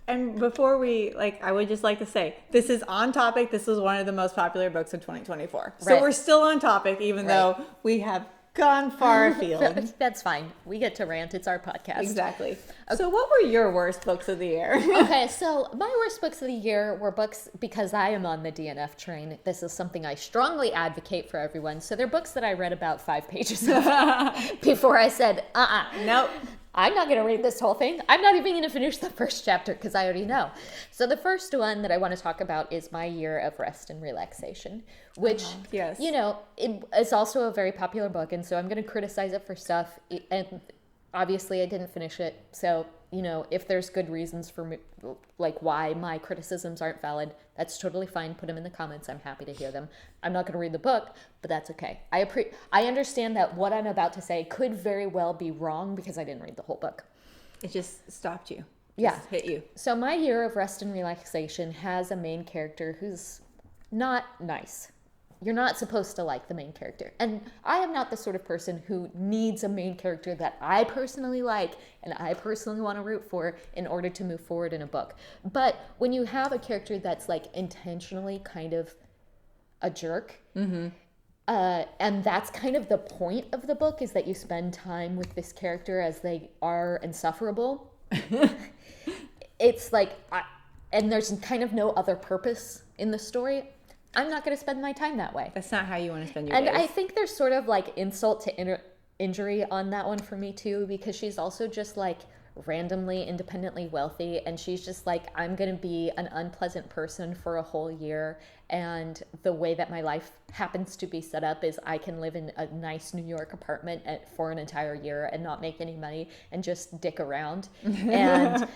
And before we, I would just like to say, this is on topic. This is one of the most popular books of 2024. So we're still on topic, even though we have gone far afield. That's fine. We get to rant. It's our podcast. Exactly. Okay. So what were your worst books of the year? Okay, so my worst books of the year were books, because I am on the DNF train. This is something I strongly advocate for everyone. So they're books that I read about 5 pages of before I said, nope. I'm not going to read this whole thing. I'm not even going to finish the first chapter because I already know. So the first one that I want to talk about is My Year of Rest and Relaxation, which, it's also a very popular book. And so I'm going to criticize it for stuff. And obviously I didn't finish it. So, if there's good reasons for me, like why my criticisms aren't valid, that's totally fine. Put them in the comments. I'm happy to hear them. I'm not going to read the book, but that's okay. I understand that what I'm about to say could very well be wrong because I didn't read the whole book. It just stopped you. Just hit you. So My Year of Rest and Relaxation has a main character who's not nice. You're not supposed to like the main character. And I am not the sort of person who needs a main character that I personally like and I personally want to root for in order to move forward in a book. But when you have a character that's intentionally kind of a jerk, and that's kind of the point of the book, is that you spend time with this character as they are insufferable. It's and there's kind of no other purpose in the story. I'm not going to spend my time that way. That's not how you want to spend your days. And I think there's sort of insult to injury on that one for me too, because she's also just randomly independently wealthy, and she's just I'm going to be an unpleasant person for a whole year, and the way that my life happens to be set up is I can live in a nice New York apartment for an entire year and not make any money and just dick around. And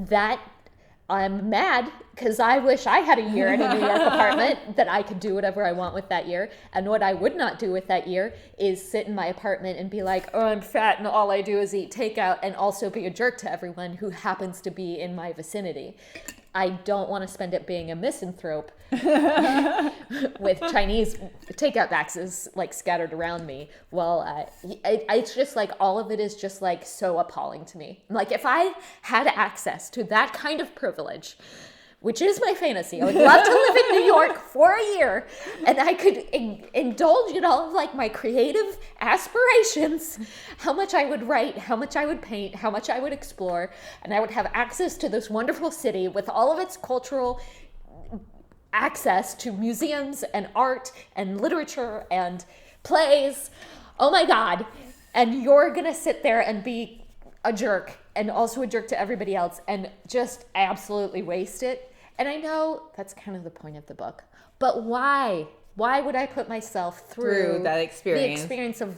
that I'm mad because I wish I had a year in a New York apartment that I could do whatever I want with that year. And what I would not do with that year is sit in my apartment and be like, oh, I'm fat and all I do is eat takeout, and also be a jerk to everyone who happens to be in my vicinity. I don't want to spend it being a misanthrope with Chinese takeout boxes like scattered around me. Well, it's just like all of it is just like so appalling to me. Like if I had access to that kind of privilege, which is my fantasy, I would love to live in New York for a year, and I could indulge in all of like my creative aspirations, how much I would write, how much I would paint, how much I would explore, and I would have access to this wonderful city with all of its cultural access to museums and art and literature and plays. Oh my God. And you're gonna sit there and be a jerk, and also a jerk to everybody else, and just absolutely waste it. And I know that's kind of the point of the book, but why? Why would I put myself through that experience? The experience of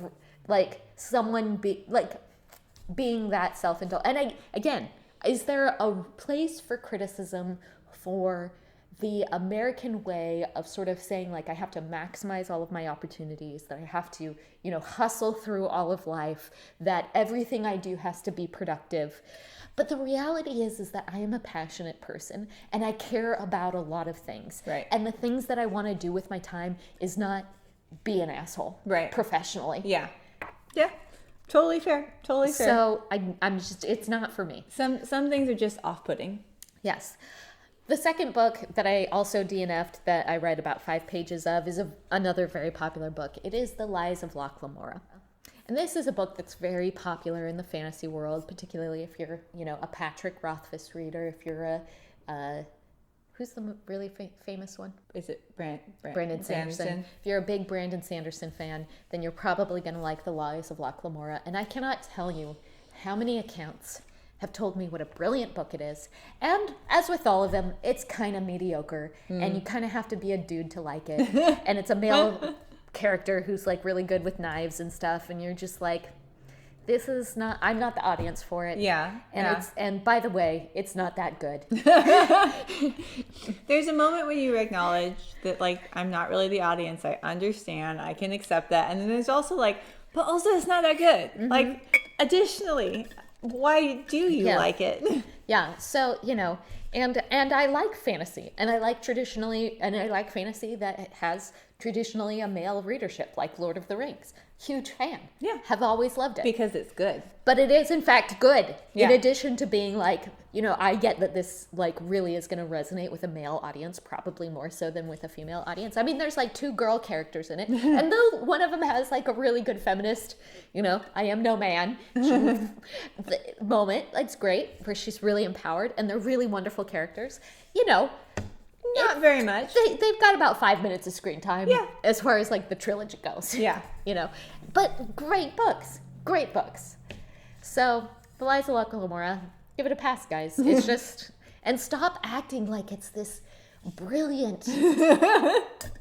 like someone being that self-indulgent? And again, is there a place for criticism for the American way of sort of saying like I have to maximize all of my opportunities, that I have to, hustle through all of life, that everything I do has to be productive? But the reality is that I am a passionate person and I care about a lot of things. Right. And the things that I want to do with my time is not be an asshole. Right. Professionally. Yeah. Yeah. Totally fair. Totally fair. So I'm just, it's not for me. Some things are just off-putting. Yes. The second book that I also DNF'd that I read about 5 pages of is another very popular book. It is The Lies of Locke Lamora. And this is a book that's very popular in the fantasy world, particularly if you're, a Patrick Rothfuss reader, if you're who's the really famous one? Is it Brandon Sanderson. If you're a big Brandon Sanderson fan, then you're probably going to like The Lies of Locke Lamora. And I cannot tell you how many accounts have told me what a brilliant book it is. And as with all of them, it's kind of mediocre. And you kind of have to be a dude to like it. And it's a male character who's like really good with knives and stuff. And you're just like, I'm not the audience for it. Yeah. And and by the way, it's not that good. There's a moment when you acknowledge that like, I'm not really the audience. I understand. I can accept that. And then there's also like, but also it's not that good. Mm-hmm. Like, additionally, why do you like it? Yeah. So, and I like fantasy, and I like fantasy that has traditionally a male readership, like Lord of the Rings. Huge fan. Yeah. Have always loved it. Because it's good. But it is in fact good. Yeah. In addition to being like, I get that this like really is going to resonate with a male audience, probably more so than with a female audience. I mean, there's like 2 girl characters in it. And though one of them has like a really good feminist, I am no man moment, it's great, where she's really empowered and they're really wonderful characters, Not very much. They've got about 5 minutes of screen time as far as like the trilogy goes. Yeah. But great books. Great books. So, The Lies of Locke Lamora, give it a pass, guys. It's just, and stop acting like it's this brilliant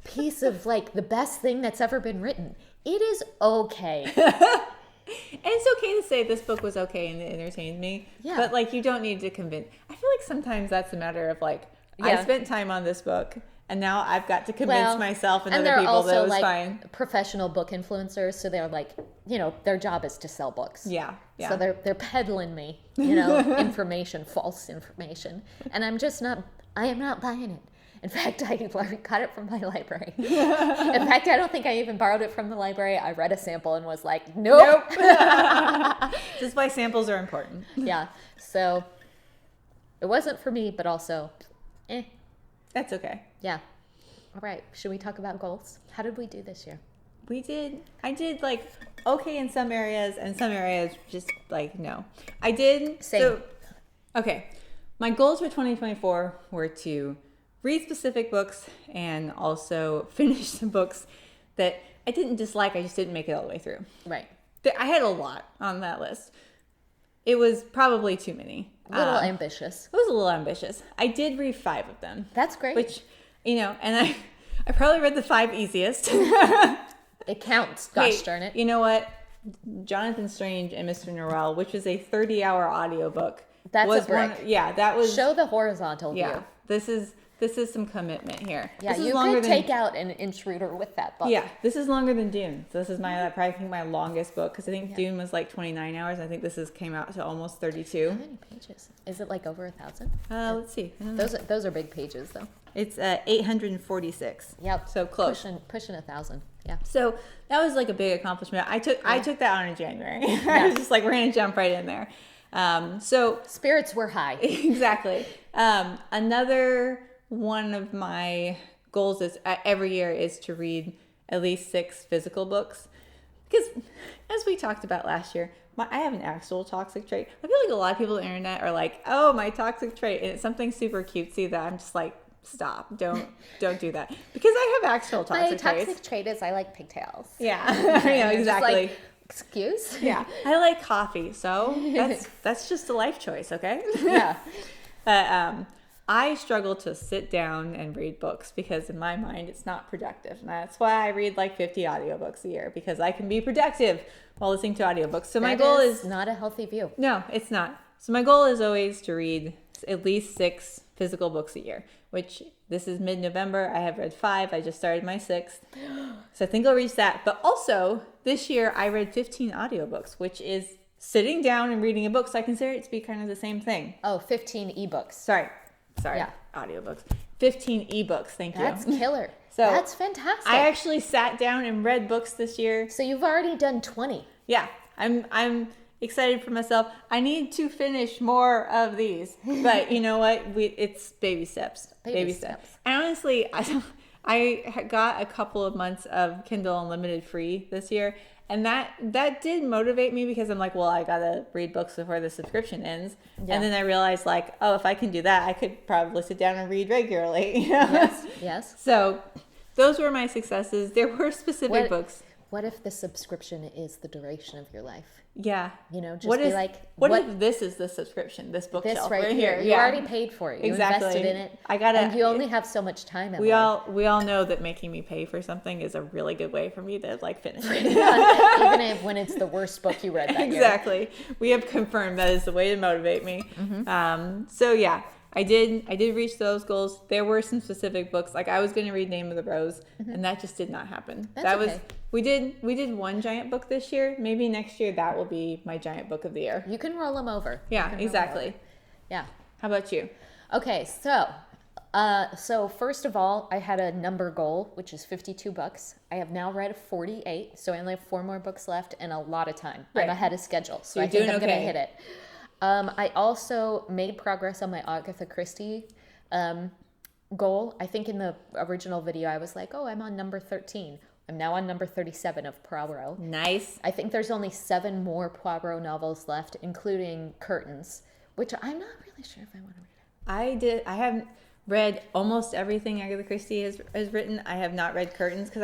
piece of like the best thing that's ever been written. It is okay. And it's okay to say this book was okay and it entertained me. Yeah. But like, you don't need to convince. I feel like sometimes that's a matter of like, I spent time on this book and now I've got to convince myself and other people that it was like fine. Professional book influencers, so they're like, their job is to sell books. Yeah. So they're peddling me, information, false information, and I am not buying it. In fact, I got it from my library. In fact, I don't think I even borrowed it from the library. I read a sample and was like, nope. This is why samples are important. Yeah. So it wasn't for me, but also, That's okay. Yeah. All right. Should we talk about goals? How did we do this year? I did like okay in some areas and some areas just like no. I did. Same. So, okay. My goals for 2024 were to read specific books and also finish some books that I didn't dislike. I just didn't make it all the way through. Right. I had a lot on that list. It was probably too many. A little ambitious. It was a little ambitious. I did read 5 of them. That's great. Which, and I probably read the 5 easiest. It counts. Gosh darn it. You know what? Jonathan Strange and Mr. Norrell, which is a 30-hour audiobook. That's a brick. That was. Show the horizontal view. Yeah, this is some commitment here. Yeah, this is you could take out an intruder with that book. Yeah, this is longer than Dune. So this is probably my longest book, because I think Dune was like 29 hours. I think this came out to almost 32. How many pages? Is it like over 1,000? Let's see. Those are big pages though. It's 846. Yep. So close. Pushing 1,000. Yeah. So that was like a big accomplishment. I took that on in January. I was just like, we're gonna jump right in there. So spirits were high. Exactly. Another one of my goals is every year is to read at least 6 physical books, because as we talked about last year, I have an actual toxic trait. I feel like a lot of people on the internet are like, oh, my toxic trait, and it's something super cutesy that I'm just like, stop, don't do that, because I have actual toxic traits. My toxic trait is I like pigtails. Yeah. I know, exactly. Like, excuse? Yeah. I like coffee, so that's just a life choice, okay? Yeah. But I struggle to sit down and read books, because in my mind it's not productive. And that's why I read like 50 audiobooks a year, because I can be productive while listening to audiobooks. So my goal is not a healthy view. No, it's not. So my goal is always to read at least 6 physical books a year, which this is mid-November. I have read 5. I just started my 6th. So I think I'll reach that. But also this year I read 15 audiobooks, which is sitting down and reading a book. So I consider it to be kind of the same thing. Oh, 15 ebooks. Sorry, yeah. Audiobooks. 15 ebooks, thank you. That's killer. So that's fantastic. I actually sat down and read books this year. So you've already done 20. Yeah, I'm excited for myself. I need to finish more of these, but you know what? It's baby steps. Baby steps. And honestly, I got a couple of months of Kindle Unlimited free this year, and that did motivate me, because I'm like, well, I gotta read books before the subscription ends. Yeah. And then I realized, like, oh, if I can do that, I could probably sit down and read regularly. Yes. So those were my successes. There were specific books. What if the subscription is the duration of your life? Yeah. You know, just what be if, like... What if this is the subscription, this bookshelf this right here? You already paid for it. You invested in it. And you only have so much time in life. We all know that making me pay for something is a really good way for me to like finish it. Even when it's the worst book you read that year. Exactly. We have confirmed that is the way to motivate me. Mm-hmm. So yeah. I did reach those goals. There were some specific books, like I was going to read Name of the Rose, and that just did not happen. We did one giant book this year. Maybe next year that will be my giant book of the year. You can roll them over. Yeah, exactly. Yeah. How about you? Okay, so first of all, I had a number goal, which is 52 books. I have now read 48, so I only have 4 more books left and a lot of time. Right. I'm ahead of schedule, so I think I'm going to hit it. I also made progress on my Agatha Christie goal. I think in the original video, I was like, oh, I'm on number 13. I'm now on number 37 of Poirot. Nice. I think there's only 7 more Poirot novels left, including Curtains, which I'm not really sure if I want to read. I haven't read almost everything Agatha Christie has written. I have not read Curtains, because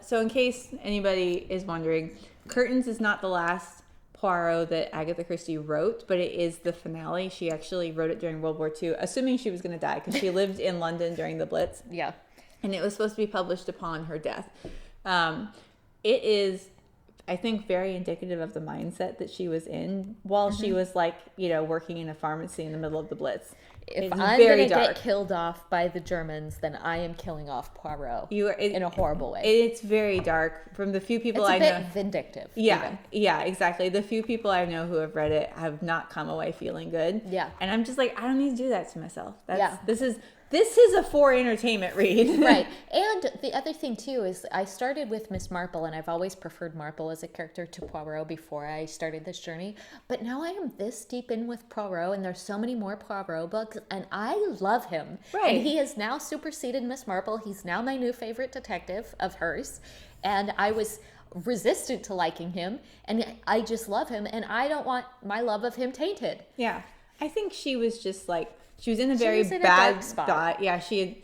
so in case anybody is wondering, Curtains is not the last Poirot that Agatha Christie wrote, but it is the finale. She actually wrote it during World War II, assuming she was going to die, because she lived in London during the Blitz. Yeah. And it was supposed to be published upon her death. It is, I think, very indicative of the mindset that she was in while she was working in a pharmacy in the middle of the Blitz. If I'm going to get killed off by the Germans, then I am killing off Poirot in a horrible way. It's very dark. From the few people I know. It's a bit vindictive. Yeah, exactly. The few people I know who have read it have not come away feeling good. Yeah. And I'm just like, I don't need to do that to myself. This is a for entertainment read. Right. And the other thing, too, is I started with Miss Marple, and I've always preferred Marple as a character to Poirot before I started this journey. But now I am this deep in with Poirot, and there's so many more Poirot books, and I love him. Right. And he has now superseded Miss Marple. He's now my new favorite detective of hers. And I was resistant to liking him, and I just love him, and I don't want my love of him tainted. Yeah. I think she was just like... She was in a very bad spot. Yeah, she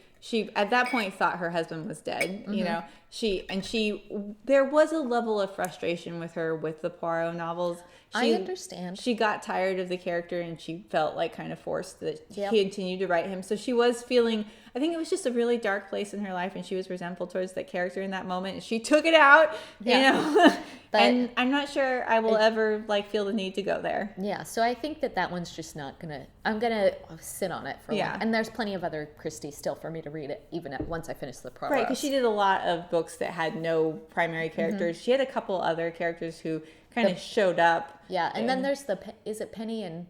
at that point thought her husband was dead. Mm-hmm. You know, There was a level of frustration with her with the Poirot novels. I understand. She got tired of the character and she felt like kind of forced that Yep. he continued to write him. So she was feeling, I think it was just a really dark place in her life and she was resentful towards that character in that moment. And she took it out, you know. But and I'm not sure I will ever like feel the need to go there. yeah, so I think that one's just not gonna. I'm gonna sit on it for a while. And there's plenty of other Christie still for me to read it, even once I finish the Poirot. Right, because she did a lot of books that had no primary characters. She had a couple other characters who kind of showed up. Yeah, and then there's is it Penny and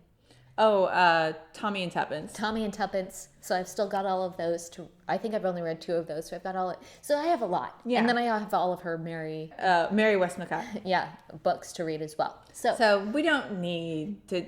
Tommy and Tuppence. Tommy and Tuppence. So I've still got all of those to. I think I've only read 2 of those, so I've got all. So I have a lot. Yeah. And then I have all of her Mary Westmacott. Yeah, books to read as well. So we don't need to.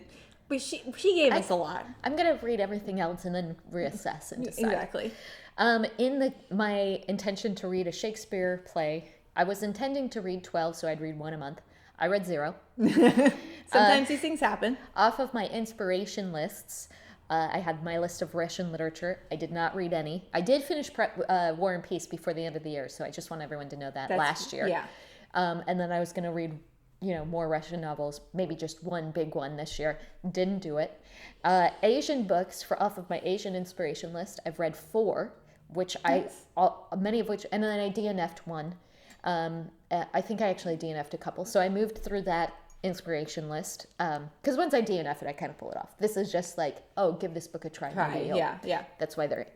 But she gave us a lot. I'm gonna read everything else and then reassess and decide. Exactly. My intention to read a Shakespeare play, I was intending to read 12, so I'd read 1 a month. I read 0. Sometimes these things happen. Off of my inspiration lists, I had my list of Russian literature. I did not read any. I did finish War and Peace before the end of the year, so I just want everyone to know that last year. Yeah. And then I was going to read, more Russian novels, maybe just one big one this year. Didn't do it. Asian books off of my Asian inspiration list, I've read 4, which many of which, and then I DNF'd one. I think I actually DNF'd a couple. So I moved through that inspiration list. Because once I DNF it, I kind of pull it off. This is just like, give this book a try. Yeah. That's why they're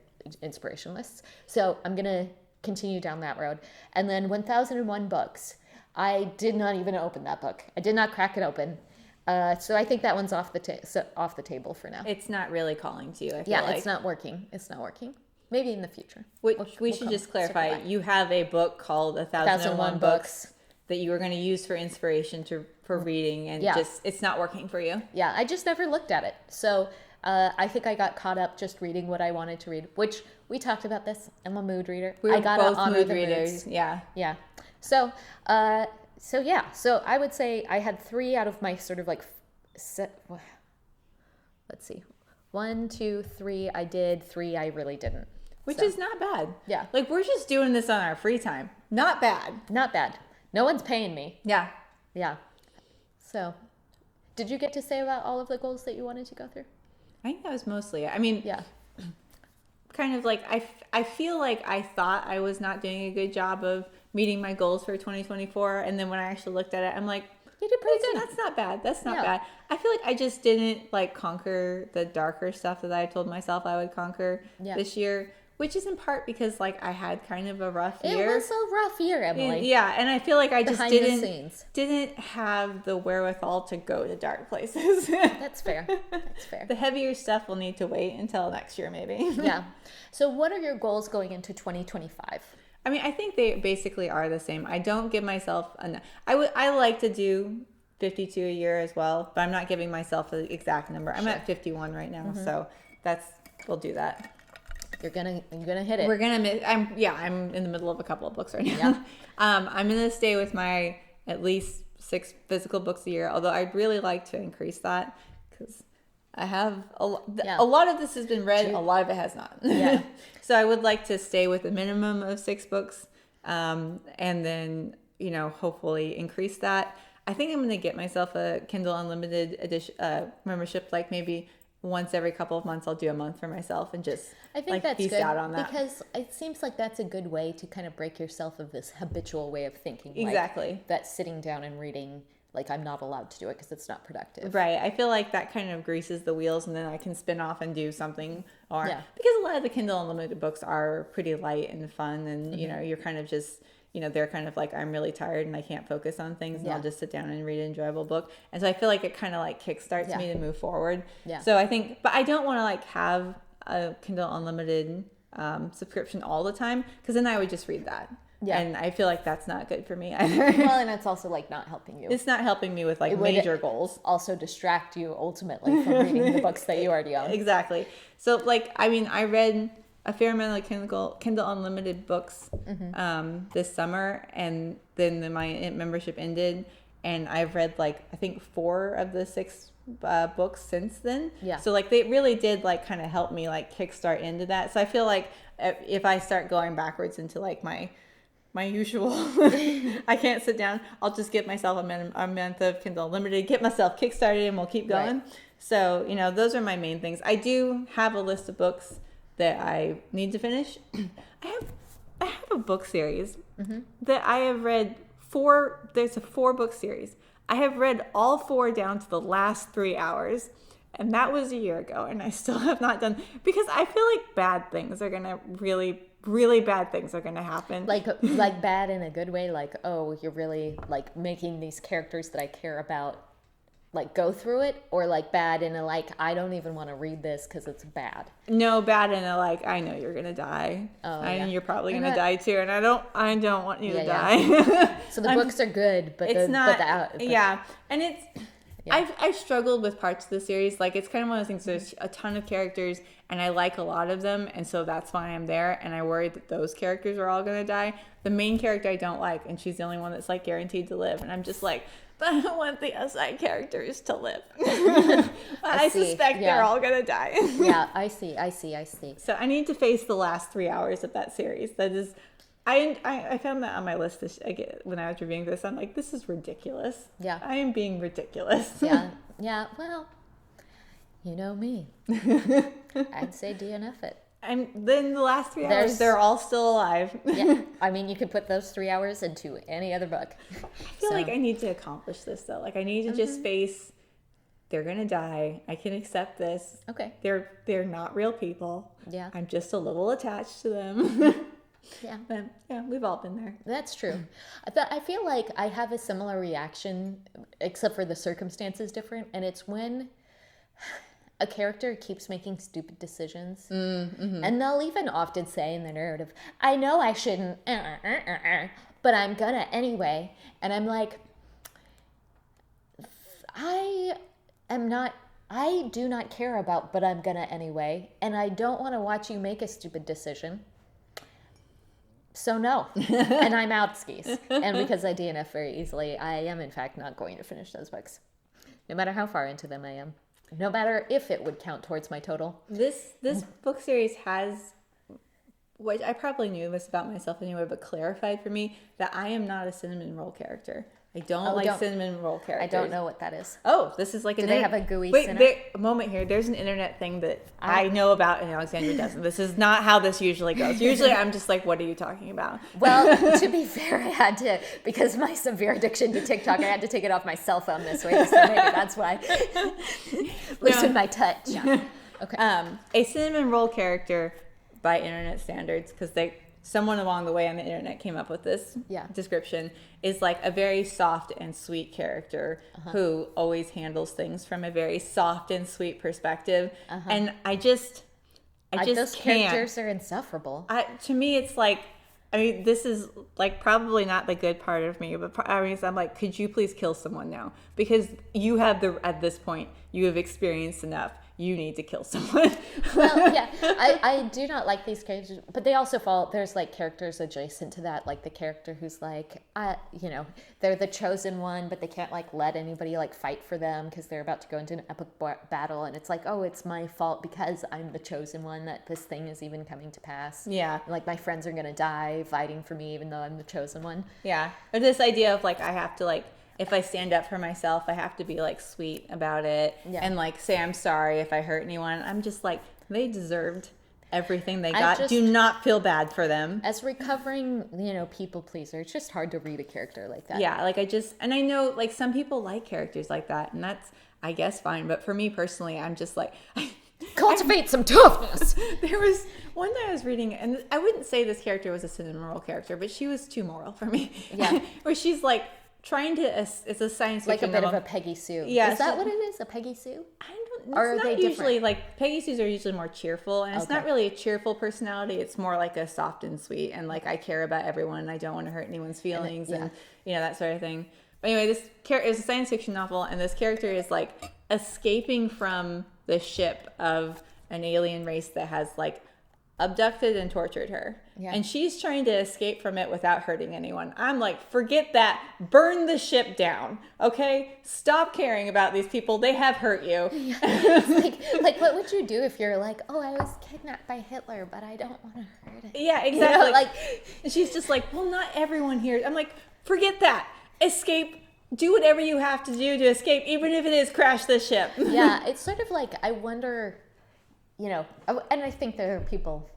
inspiration lists. So I'm going to continue down that road. And then 1001 Books. I did not even open that book. I did not crack it open. So I think that one's off the table for now. It's not really calling to you, I feel like. It's not working. Maybe in the future. We should just clarify. You have a book called 1001 Books that you were going to use for inspiration for reading, and it's not working for you. Yeah, I just never looked at it. So I think I got caught up just reading what I wanted to read, which we talked about this. I'm a mood reader. We're I gotta both honor mood the readers. moods. Yeah. So I would say I had 3 out of my sort of like let's see. 1, 2, 3 I did, 3 I really didn't. Which is not bad. Yeah. Like, we're just doing this on our free time. Not bad. Not bad. No one's paying me. Yeah. Yeah. So, did you get to say about all of the goals that you wanted to go through? I think that was mostly it. I mean, yeah. Kind of like, I feel like I thought I was not doing a good job of meeting my goals for 2024. And then when I actually looked at it, I'm like, you did pretty good. That's not bad. That's not bad. I feel like I just didn't like conquer the darker stuff that I told myself I would conquer this year. Which is in part because, like, I had kind of a rough year. It was a rough year, Emily. And I feel like I just didn't have the wherewithal to go to dark places. That's fair. The heavier stuff will need to wait until next year, maybe. Yeah. So what are your goals going into 2025? I mean, I think they basically are the same. I don't give myself I like to do 52 a year as well, but I'm not giving myself the exact number. I'm at 51 right now, so we'll do that. You're gonna hit it. We're gonna. I'm in the middle of a couple of books right now. Yeah. I'm gonna stay with my at least 6 physical books a year. Although I'd really like to increase that because I have a lot of this has been read. A lot of it has not. Yeah. So I would like to stay with a minimum of 6 books, and then hopefully increase that. I think I'm gonna get myself a Kindle Unlimited edition membership, like maybe. Once every couple of months, I'll do a month for myself and just that's peace good out on that. Because it seems like that's a good way to kind of break yourself of this habitual way of thinking. Exactly. Like, that sitting down and reading, like, I'm not allowed to do it because it's not productive. Right. I feel like that kind of greases the wheels and then I can spin off and do something. Because a lot of the Kindle Unlimited books are pretty light and fun and, you're kind of just... they're kind of like, I'm really tired and I can't focus on things and I'll just sit down and read an enjoyable book. And so I feel like it kind of like kickstarts me to move forward. Yeah. So I think, but I don't want to like have a Kindle Unlimited subscription all the time because then I would just read that. Yeah. And I feel like that's not good for me either. Well, and it's also like not helping you. It's not helping me with like major goals. Also distract you ultimately from reading the books that you already own. Exactly. So like, I mean, I read a fair amount of Kindle Unlimited books this summer, and then my membership ended, and I've read like I think 4 of the 6 books since then. Yeah. So like they really did like kind of help me like kickstart into that. So I feel like if I start going backwards into like my my usual. I can't sit down. I'll just get myself a month of Kindle Unlimited, get myself kickstarted, and we'll keep going. Right. So, those are my main things. I do have a list of books that I need to finish. I have a book series that I have read there's a 4-book series. I have read all 4 down to the last 3 hours. And that was a year ago, and I still have not done, because I feel like bad things are going to really bad things are going to happen. Like bad in a good way, like, oh, you're really like making these characters that I care about like go through it, or like bad in a like, I don't even want to read this because it's bad. No, bad in a like, I know you're going to die. And you're probably going to die too, and I don't want you to die. So the books are good, but it's not. Yeah. And it's... Yeah. I've struggled with parts of the series. Like, it's kind of one of those things, there's a ton of characters, and I like a lot of them, and so that's why I'm there, and I worry that those characters are all going to die. The main character I don't like, and she's the only one that's, like, guaranteed to live, and I'm just like, but I don't want the SI characters to live. I suspect they're all going to die. Yeah, I see. So I need to face the last 3 hours of that series. That is... I found that on my list when I was reviewing this. I'm like, this is ridiculous. Yeah. I am being ridiculous. Yeah. Well, you know me. I'd say DNF it. And then the last 3 hours, they're all still alive. Yeah. I mean, you could put those 3 hours into any other book. I feel like I need to accomplish this, though. Like, I need to just face, they're going to die. I can accept this. Okay. They're not real people. Yeah. I'm just a little attached to them. Yeah. But yeah, we've all been there. That's true. I feel like I have a similar reaction, except for the circumstances different. And it's when a character keeps making stupid decisions. And they'll even often say in the narrative, I know I shouldn't, but I'm gonna anyway. And I'm like, I do not care about, but I'm gonna anyway. And I don't want to watch you make a stupid decision. So no, and I'm out skis. And because I DNF very easily, I am in fact not going to finish those books. No matter how far into them I am. No matter if it would count towards my total. This book series has, what I probably knew this about myself anyway, but clarified for me that I am not a cinnamon roll character. I don't like cinnamon roll characters. I don't know what that is. Oh, this is like Do they have a gooey a moment here. There's an internet thing that I know about and Alexandra doesn't. This is not how this usually goes. Usually I'm just like, what are you talking about? Well, to be fair, I had to, because of my severe addiction to TikTok, I had to take it off my cell phone this week. So maybe that's why. Loosen my touch. Yeah. Okay. A cinnamon roll character by internet standards, because someone along the way on the internet came up with this description, is like a very soft and sweet character who always handles things from a very soft and sweet perspective. And I just those can't. Characters are insufferable. To me, it's like, I mean, this is like probably not the good part of me, but I'm like, could you please kill someone now? Because you have at this point, you have experienced enough. You need to kill someone. Well, yeah, I do not like these characters, but they also fall, there's like characters adjacent to that, like the character who's like, they're the chosen one, but they can't like let anybody like fight for them because they're about to go into an epic battle, and it's like, oh, it's my fault because I'm the chosen one that this thing is even coming to pass. Yeah. And, like, my friends are gonna die fighting for me even though I'm the chosen one. Yeah. Or this idea of like, I have to like, if I stand up for myself, I have to be like sweet about it and like say I'm sorry if I hurt anyone. I'm just like, they deserved everything they got. Do not feel bad for them. As recovering, people pleaser, it's just hard to read a character like that. Yeah, like and I know like some people like characters like that, and that's, I guess, fine. But for me personally, I'm just like, cultivate some toughness. There was one that I was reading, and I wouldn't say this character was a cinnamon roll character, but she was too moral for me. Yeah. Where she's like, trying to, it's a science fiction like a bit of a Peggy Sue. Yeah. Is that what it is? A Peggy Sue? I don't know. Or are they usually different? Like Peggy Sue's are usually more cheerful, and it's not really a cheerful personality. It's more like a soft and sweet, and like I care about everyone. I don't want to hurt anyone's feelings, and that sort of thing. But anyway, this character is a science fiction novel, and this character is like escaping from the ship of an alien race that has like abducted and tortured her. Yeah. And she's trying to escape from it without hurting anyone. I'm like, forget that. Burn the ship down. Okay? Stop caring about these people. They have hurt you. Yeah. It's like, what would you do if you're like, oh, I was kidnapped by Hitler, but I don't want to hurt it? Yeah, exactly. You know, like, she's just like, well, not everyone here. I'm like, forget that. Escape. Do whatever you have to do to escape, even if it is crash the ship. Yeah, it's sort of like, I wonder, you know, and I think there are people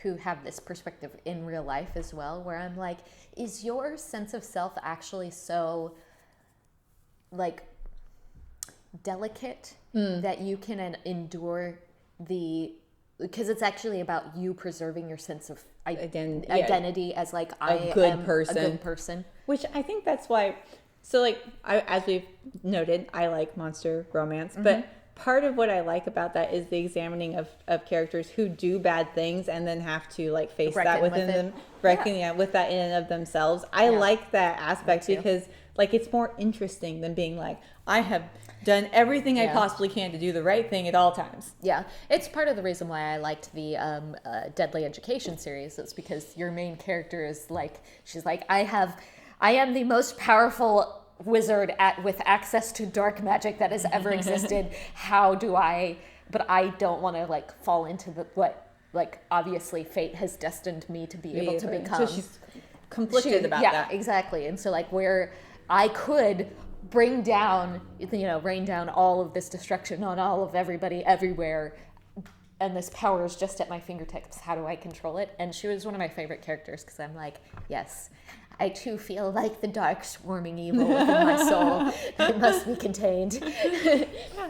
who have this perspective in real life as well, where I'm like, is your sense of self actually so, like, delicate that you can endure because it's actually about you preserving your sense of identity as, like, I am a good person. Which I think that's why... So, like, as we've noted, I like monster romance, but part of what I like about that is the examining of characters who do bad things and then have to, like, face that within them, with that in and of themselves. I like that aspect because, like, it's more interesting than being like, I have done everything I possibly can to do the right thing at all times. Yeah, it's part of the reason why I liked the Deadly Education series. It's because your main character is like, she's like, I am the most powerful wizard with access to dark magic that has ever existed. But I don't want to, like, fall into what, like, obviously fate has destined me to be able to become. So she's conflicted about that. Yeah, exactly. And so, like, where I could rain down all of this destruction on all of everybody everywhere, and this power is just at my fingertips. How do I control it? And she was one of my favorite characters because I'm like, yes, I too feel like the dark swarming evil within my soul. It must be contained. Yeah,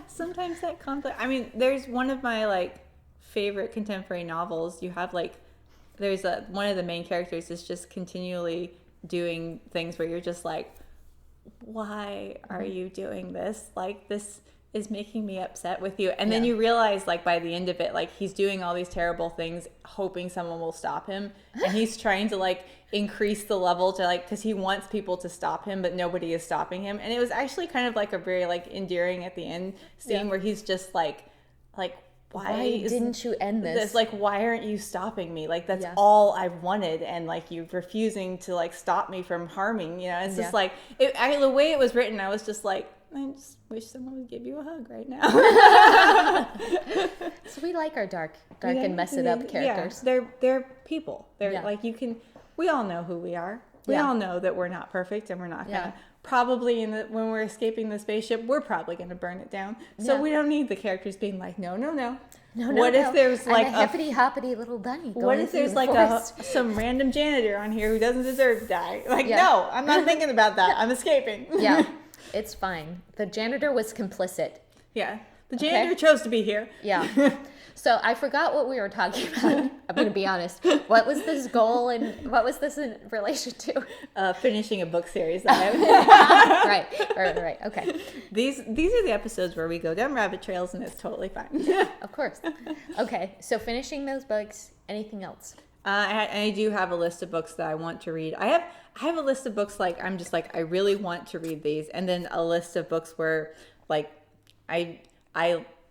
sometimes that conflict. I mean, there's one of my, like, favorite contemporary novels. You have, like, there's one of the main characters is just continually doing things where you're just like, why are you doing this? Like, this is making me upset with you. And then you realize, like, by the end of it, like, he's doing all these terrible things hoping someone will stop him, and he's trying to, like, increase the level to, like, because he wants people to stop him, but nobody is stopping him. And it was actually kind of like a very, like, endearing at the end scene where he's just like why didn't you end this? Like, why aren't you stopping me? Like, that's all I've wanted, and, like, you're refusing to, like, stop me from harming, you know? It's just like, the way it was written, I was just like, I just wish someone would give you a hug right now. So we like our dark and mess it up characters. Yeah, they're people. They're like, we all know who we are. We all know that we're not perfect, and we're not gonna probably when we're escaping the spaceship, we're probably gonna burn it down. So we don't need the characters being like, no. What if there's like a hippity hoppity little bunny? What if there's like some random janitor on here who doesn't deserve to die? Like, no, I'm not thinking about that. I'm escaping. Yeah, it's fine. The janitor was complicit. Yeah, the janitor chose to be here. Yeah. So I forgot what we were talking about. I'm going to be honest. What was this goal and what was this in relation to? Finishing a book series. That Right. Okay. These are the episodes where we go down rabbit trails, and it's totally fine. Of course. Okay. So finishing those books. Anything else? I do have a list of books that I want to read. I have a list of books like I'm just like I really want to read these, and then a list of books where like I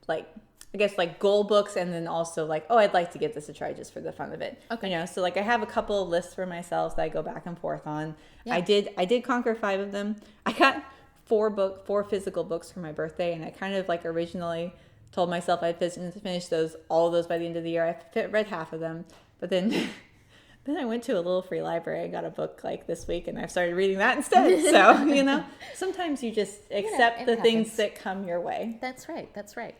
like. I guess like goal books, and then also like, oh, I'd like to give this a try just for the fun of it. Okay. You know, so like I have a couple of lists for myself that I go back and forth on. Yeah. I did conquer 5 of them. I got 4 physical books for my birthday, and I kind of like originally told myself I'd finish all of those by the end of the year. I read half of them, but then I went to a little free library. I got a book like this week, and I started reading that instead. So, you know, sometimes you just accept the things that come your way. That's right.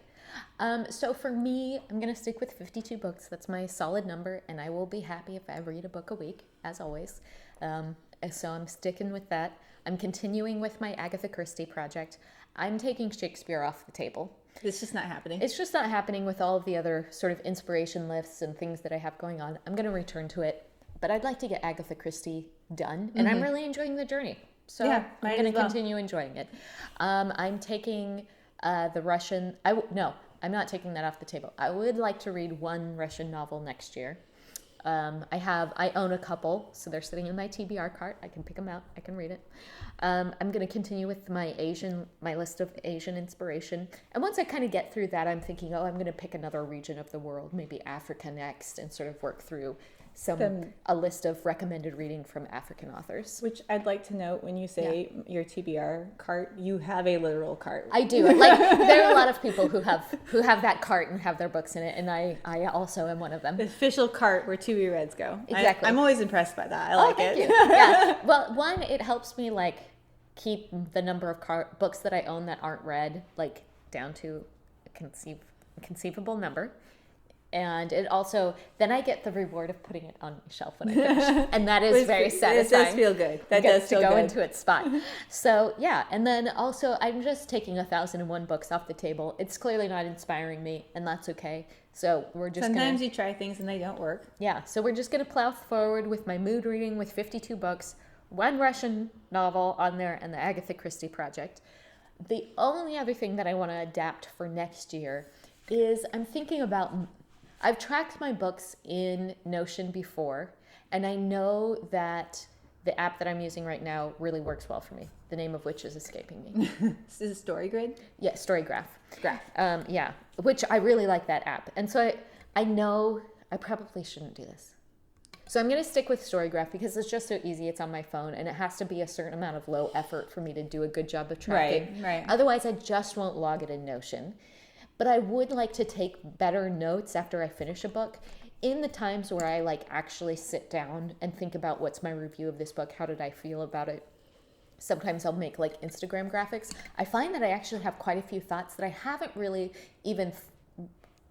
So for me, I'm going to stick with 52 books. That's my solid number, and I will be happy if I read a book a week, as always. So I'm sticking with that. I'm continuing with my Agatha Christie project. I'm taking Shakespeare off the table. It's just not happening. It's just not happening with all of the other sort of inspiration lists and things that I have going on. I'm going to return to it, but I'd like to get Agatha Christie done, and I'm really enjoying the journey. So I'm going to continue enjoying it. I'm taking the Russian... I'm not taking that off the table. I would like to read one Russian novel next year. I own a couple, so they're sitting in my TBR cart. I can pick them out. I can read it. I'm going to continue with my list of Asian inspiration. And once I kind of get through that, I'm thinking, I'm going to pick another region of the world, maybe Africa next, and sort of work through a list of recommended reading from African authors. Which I'd like to note, when you say your TBR cart, you have a literal cart. I do. Like, there are a lot of people who have that cart and have their books in it, and I also am one of them. The official cart where To Be Reds go. Exactly. I'm always impressed by that. I like it. Thank you. Yeah. Well, one, it helps me like keep the number of books that I own that aren't read like down to a conceivable number. And it also, then I get the reward of putting it on my shelf when I finish. And that is very satisfying. It does feel good. That does feel good. To go into its spot. So, yeah. And then also, I'm just taking 1,001 books off the table. It's clearly not inspiring me, and that's okay. So, we're just Sometimes you try things and they don't work. Yeah. So, we're just going to plow forward with my mood reading with 52 books, one Russian novel on there, and the Agatha Christie project. The only other thing that I want to adapt for next year is I'm thinking about... I've tracked my books in Notion before, and I know that the app that I'm using right now really works well for me, the name of which is escaping me. Is it StoryGrid? Yeah, StoryGraph. Yeah, which I really like that app. And so I know I probably shouldn't do this. So I'm going to stick with StoryGraph because it's just so easy. It's on my phone, and it has to be a certain amount of low effort for me to do a good job of tracking. Right. Otherwise, I just won't log it in Notion. But I would like to take better notes after I finish a book. In the times where I like actually sit down and think about what's my review of this book, how did I feel about it? Sometimes I'll make like Instagram graphics. I find that I actually have quite a few thoughts that I haven't really even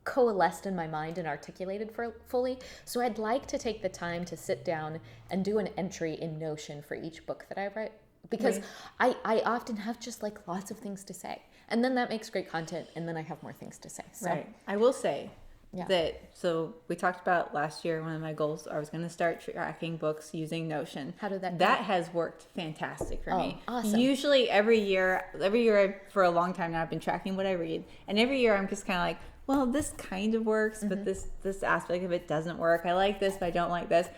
coalesced in my mind and articulated fully. So I'd like to take the time to sit down and do an entry in Notion for each book that I write. Because I often have just like lots of things to say. And then that makes great content, and then I have more things to say. So. Right. I will say that, so we talked about last year, one of my goals, I was going to start tracking books using Notion. How did that go? That has worked fantastic for me. Awesome. Usually every year, for a long time now, I've been tracking what I read. And every year I'm just kind of like, well, this kind of works, but this aspect of it doesn't work. I like this, but I don't like this.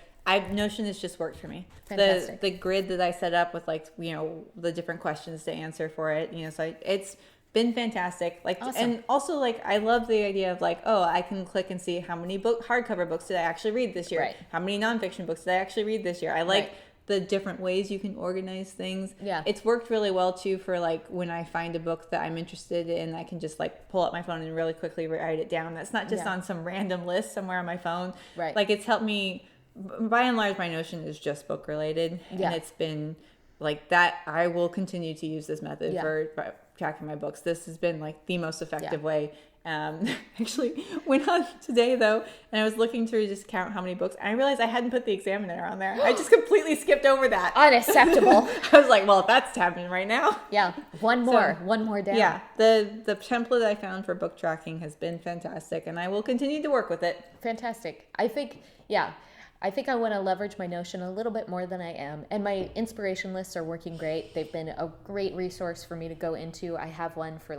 Notion has just worked for me. Fantastic. The grid that I set up with the different questions to answer for it, so it's been fantastic. Awesome. And also I love the idea of I can click and see how many hardcover books did I actually read this year? Right. How many nonfiction books did I actually read this year? I like the different ways you can organize things. Yeah. It's worked really well too for when I find a book that I'm interested in, I can just pull up my phone and really quickly write it down. That's not just on some random list somewhere on my phone. Right. It's helped me. By and large, my Notion is just book related, and it's been that. I will continue to use this method for tracking my books. This has been the most effective way. Actually went on today though, and I was looking to just count how many books, and I realized I hadn't put the Examiner on there. I just completely skipped over that. Unacceptable. I was like, well, if that's happening right now. Yeah, one more down. Yeah, the template I found for book tracking has been fantastic, and I will continue to work with it. Fantastic. I think I want to leverage my Notion a little bit more than I am. And my inspiration lists are working great. They've been a great resource for me to go into. I have one for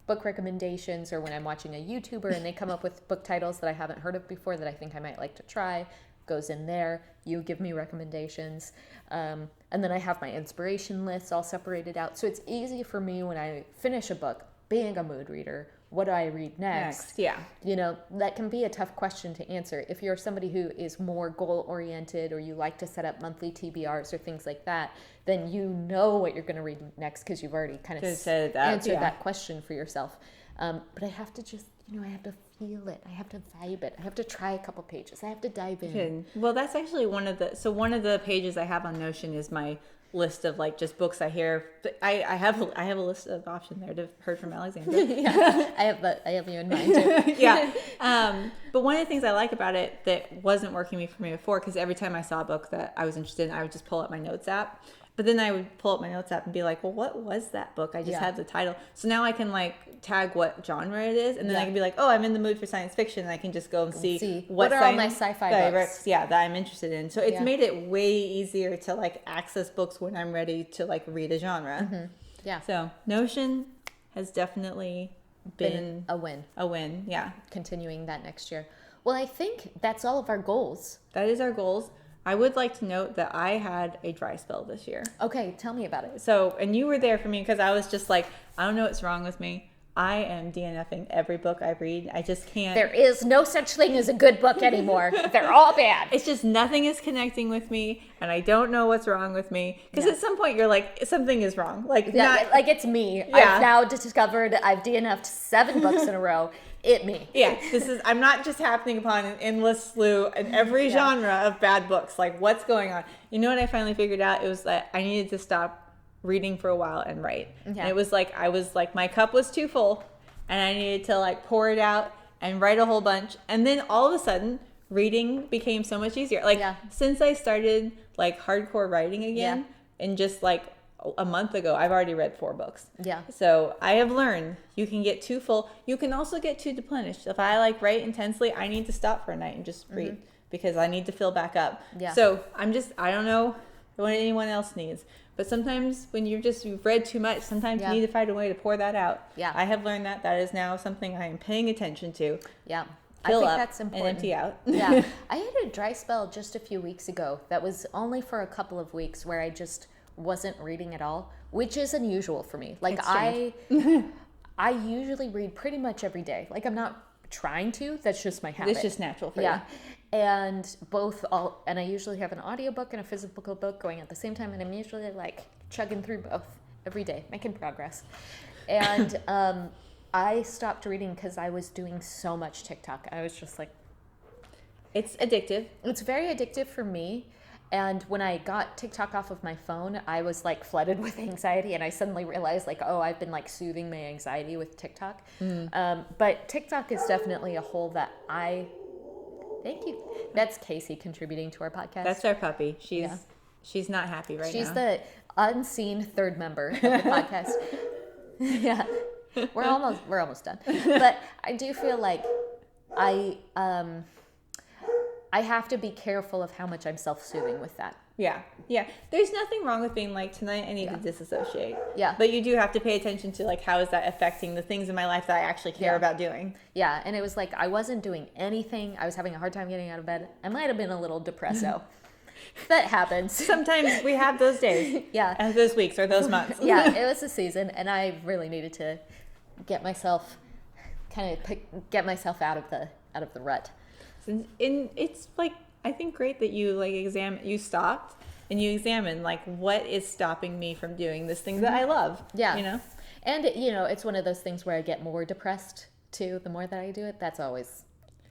book recommendations, or when I'm watching a YouTuber and they come up with book titles that I haven't heard of before that I think I might like to try, goes in there. You give me recommendations. And then I have my inspiration lists all separated out. So it's easy for me when I finish a book, being a mood reader, what do I read next? Yeah. That can be a tough question to answer. If you're somebody who is more goal-oriented, or you like to set up monthly TBRs or things like that, then you know what you're going to read next because you've already kind of answered that question for yourself. But I have to just, I have to feel it. I have to vibe it. I have to try a couple pages. I have to dive in. Well, that's actually one of the pages I have on Notion is my list of just books I hear. I have a list of options there to heard from Alexandra. Yeah, I have you in mind too. Yeah. But one of the things I like about it that wasn't working for me before, because every time I saw a book that I was interested in, I would just pull up my notes app. But then I would pull up my notes app and be like, well, what was that book? I just had the title. So now I can tag what genre it is, and then I can be like, oh, I'm in the mood for science fiction, and I can just go and see what are all my sci-fi books. That I'm interested in. So it's made it way easier to access books when I'm ready to read a genre. Mm-hmm. Yeah. So Notion has definitely been a win. A win, yeah. Continuing that next year. Well, I think that's all of our goals. That is our goals. I would like to note that I had a dry spell this year. Okay, tell me about it. So, and you were there for me because I was just like, I don't know what's wrong with me. I am DNFing every book I read. I just can't. There is no such thing as a good book anymore. They're all bad. It's just nothing is connecting with me, and I don't know what's wrong with me. Because at some point you're like, something is wrong. Like, like it's me. Yeah. I've now discovered I've DNF'd 7 books in a row. Me. Yeah, I'm not just happening upon an endless slew in every genre of bad books. Like, what's going on? You know what I finally figured out? It was that I needed to stop reading for a while and write. Yeah. And it was like, I was like, my cup was too full and I needed to like pour it out and write a whole bunch. And then all of a sudden, reading became so much easier. Like, since I started like hardcore writing again, and just like a month ago, I've already read 4 books. Yeah. So I have learned you can get too full. You can also get too deplenished. If I like write intensely, I need to stop for a night and just read because I need to fill back up. Yeah. So I don't know what anyone else needs. But sometimes when you've read too much, sometimes you need to find a way to pour that out. Yeah. I have learned that is now something I am paying attention to. Yeah. Fill I think up that's important. and empty out. Yeah. I had a dry spell just a few weeks ago that was only for a couple of weeks where I just wasn't reading at all, which is unusual for me. Like I usually read pretty much every day. Like I'm not trying to, that's just my habit. It's just natural for you. And and I usually have an audiobook and a physical book going at the same time, and I'm usually like chugging through both every day, making progress. And I stopped reading because I was doing so much TikTok. I was just like, it's addictive. It's very addictive for me. And when I got TikTok off of my phone, I was like flooded with anxiety, and I suddenly realized like, oh, I've been like soothing my anxiety with TikTok. But TikTok is definitely a hole that thank you. That's Casey contributing to our podcast. That's our puppy. She's not happy right now. She's the unseen third member of the podcast. Yeah. We're almost done. But I do feel like I have to be careful of how much I'm self-soothing with that. Yeah. There's nothing wrong with being like, tonight I need to disassociate. Yeah. But you do have to pay attention to like, how is that affecting the things in my life that I actually care about doing? Yeah. And it was like, I wasn't doing anything. I was having a hard time getting out of bed. I might have been a little depresso. That happens. Sometimes we have those days. Yeah. Those weeks or those months. Yeah. It was a season, and I really needed to get myself out of the rut. And it's like, I think great that you like you stopped and you examine like, what is stopping me from doing this thing that I love? Yeah. You know? And it's one of those things where I get more depressed too, the more that I do it. That's always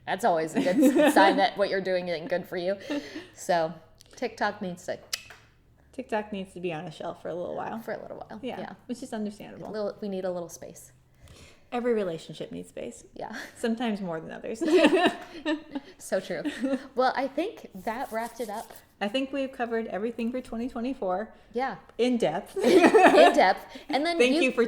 a good sign that what you're doing isn't good for you. So TikTok needs to be on a shelf for a little while. Yeah. Which is understandable. We need a little space. Every relationship needs space. Yeah. Sometimes more than others. So true. Well, I think that wrapped it up. I think we've covered everything for 2024. Yeah. In depth. And then Thank you for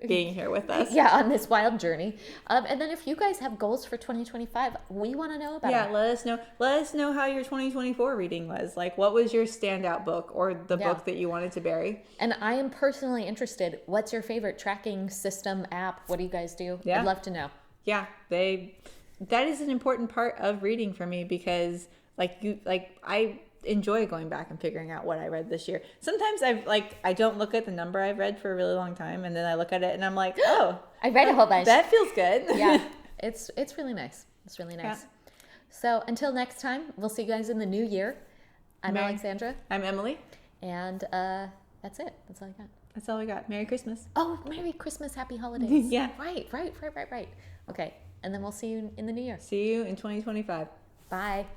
being here with us. Yeah, on this wild journey. And then if you guys have goals for 2025, we want to know about it. Yeah, let us know. Let us know how your 2024 reading was. Like, what was your standout book or the book that you wanted to bury? And I am personally interested. What's your favorite tracking system app? What do you guys do? Yeah. I'd love to know. Yeah, that is an important part of reading for me because I enjoy going back and figuring out what I read this year. Sometimes I don't look at the number I've read for a really long time, and then I look at it and I'm like, oh, I read a whole bunch. That feels good. Yeah, it's really nice. It's really nice. Yeah. So until next time, we'll see you guys in the new year. I'm Alexandra. I'm Emily. And that's it. That's all I got. That's all we got. Merry Christmas. Oh, Merry Christmas. Happy holidays. Yeah. Right. Okay. And then we'll see you in the new year. See you in 2025. Bye.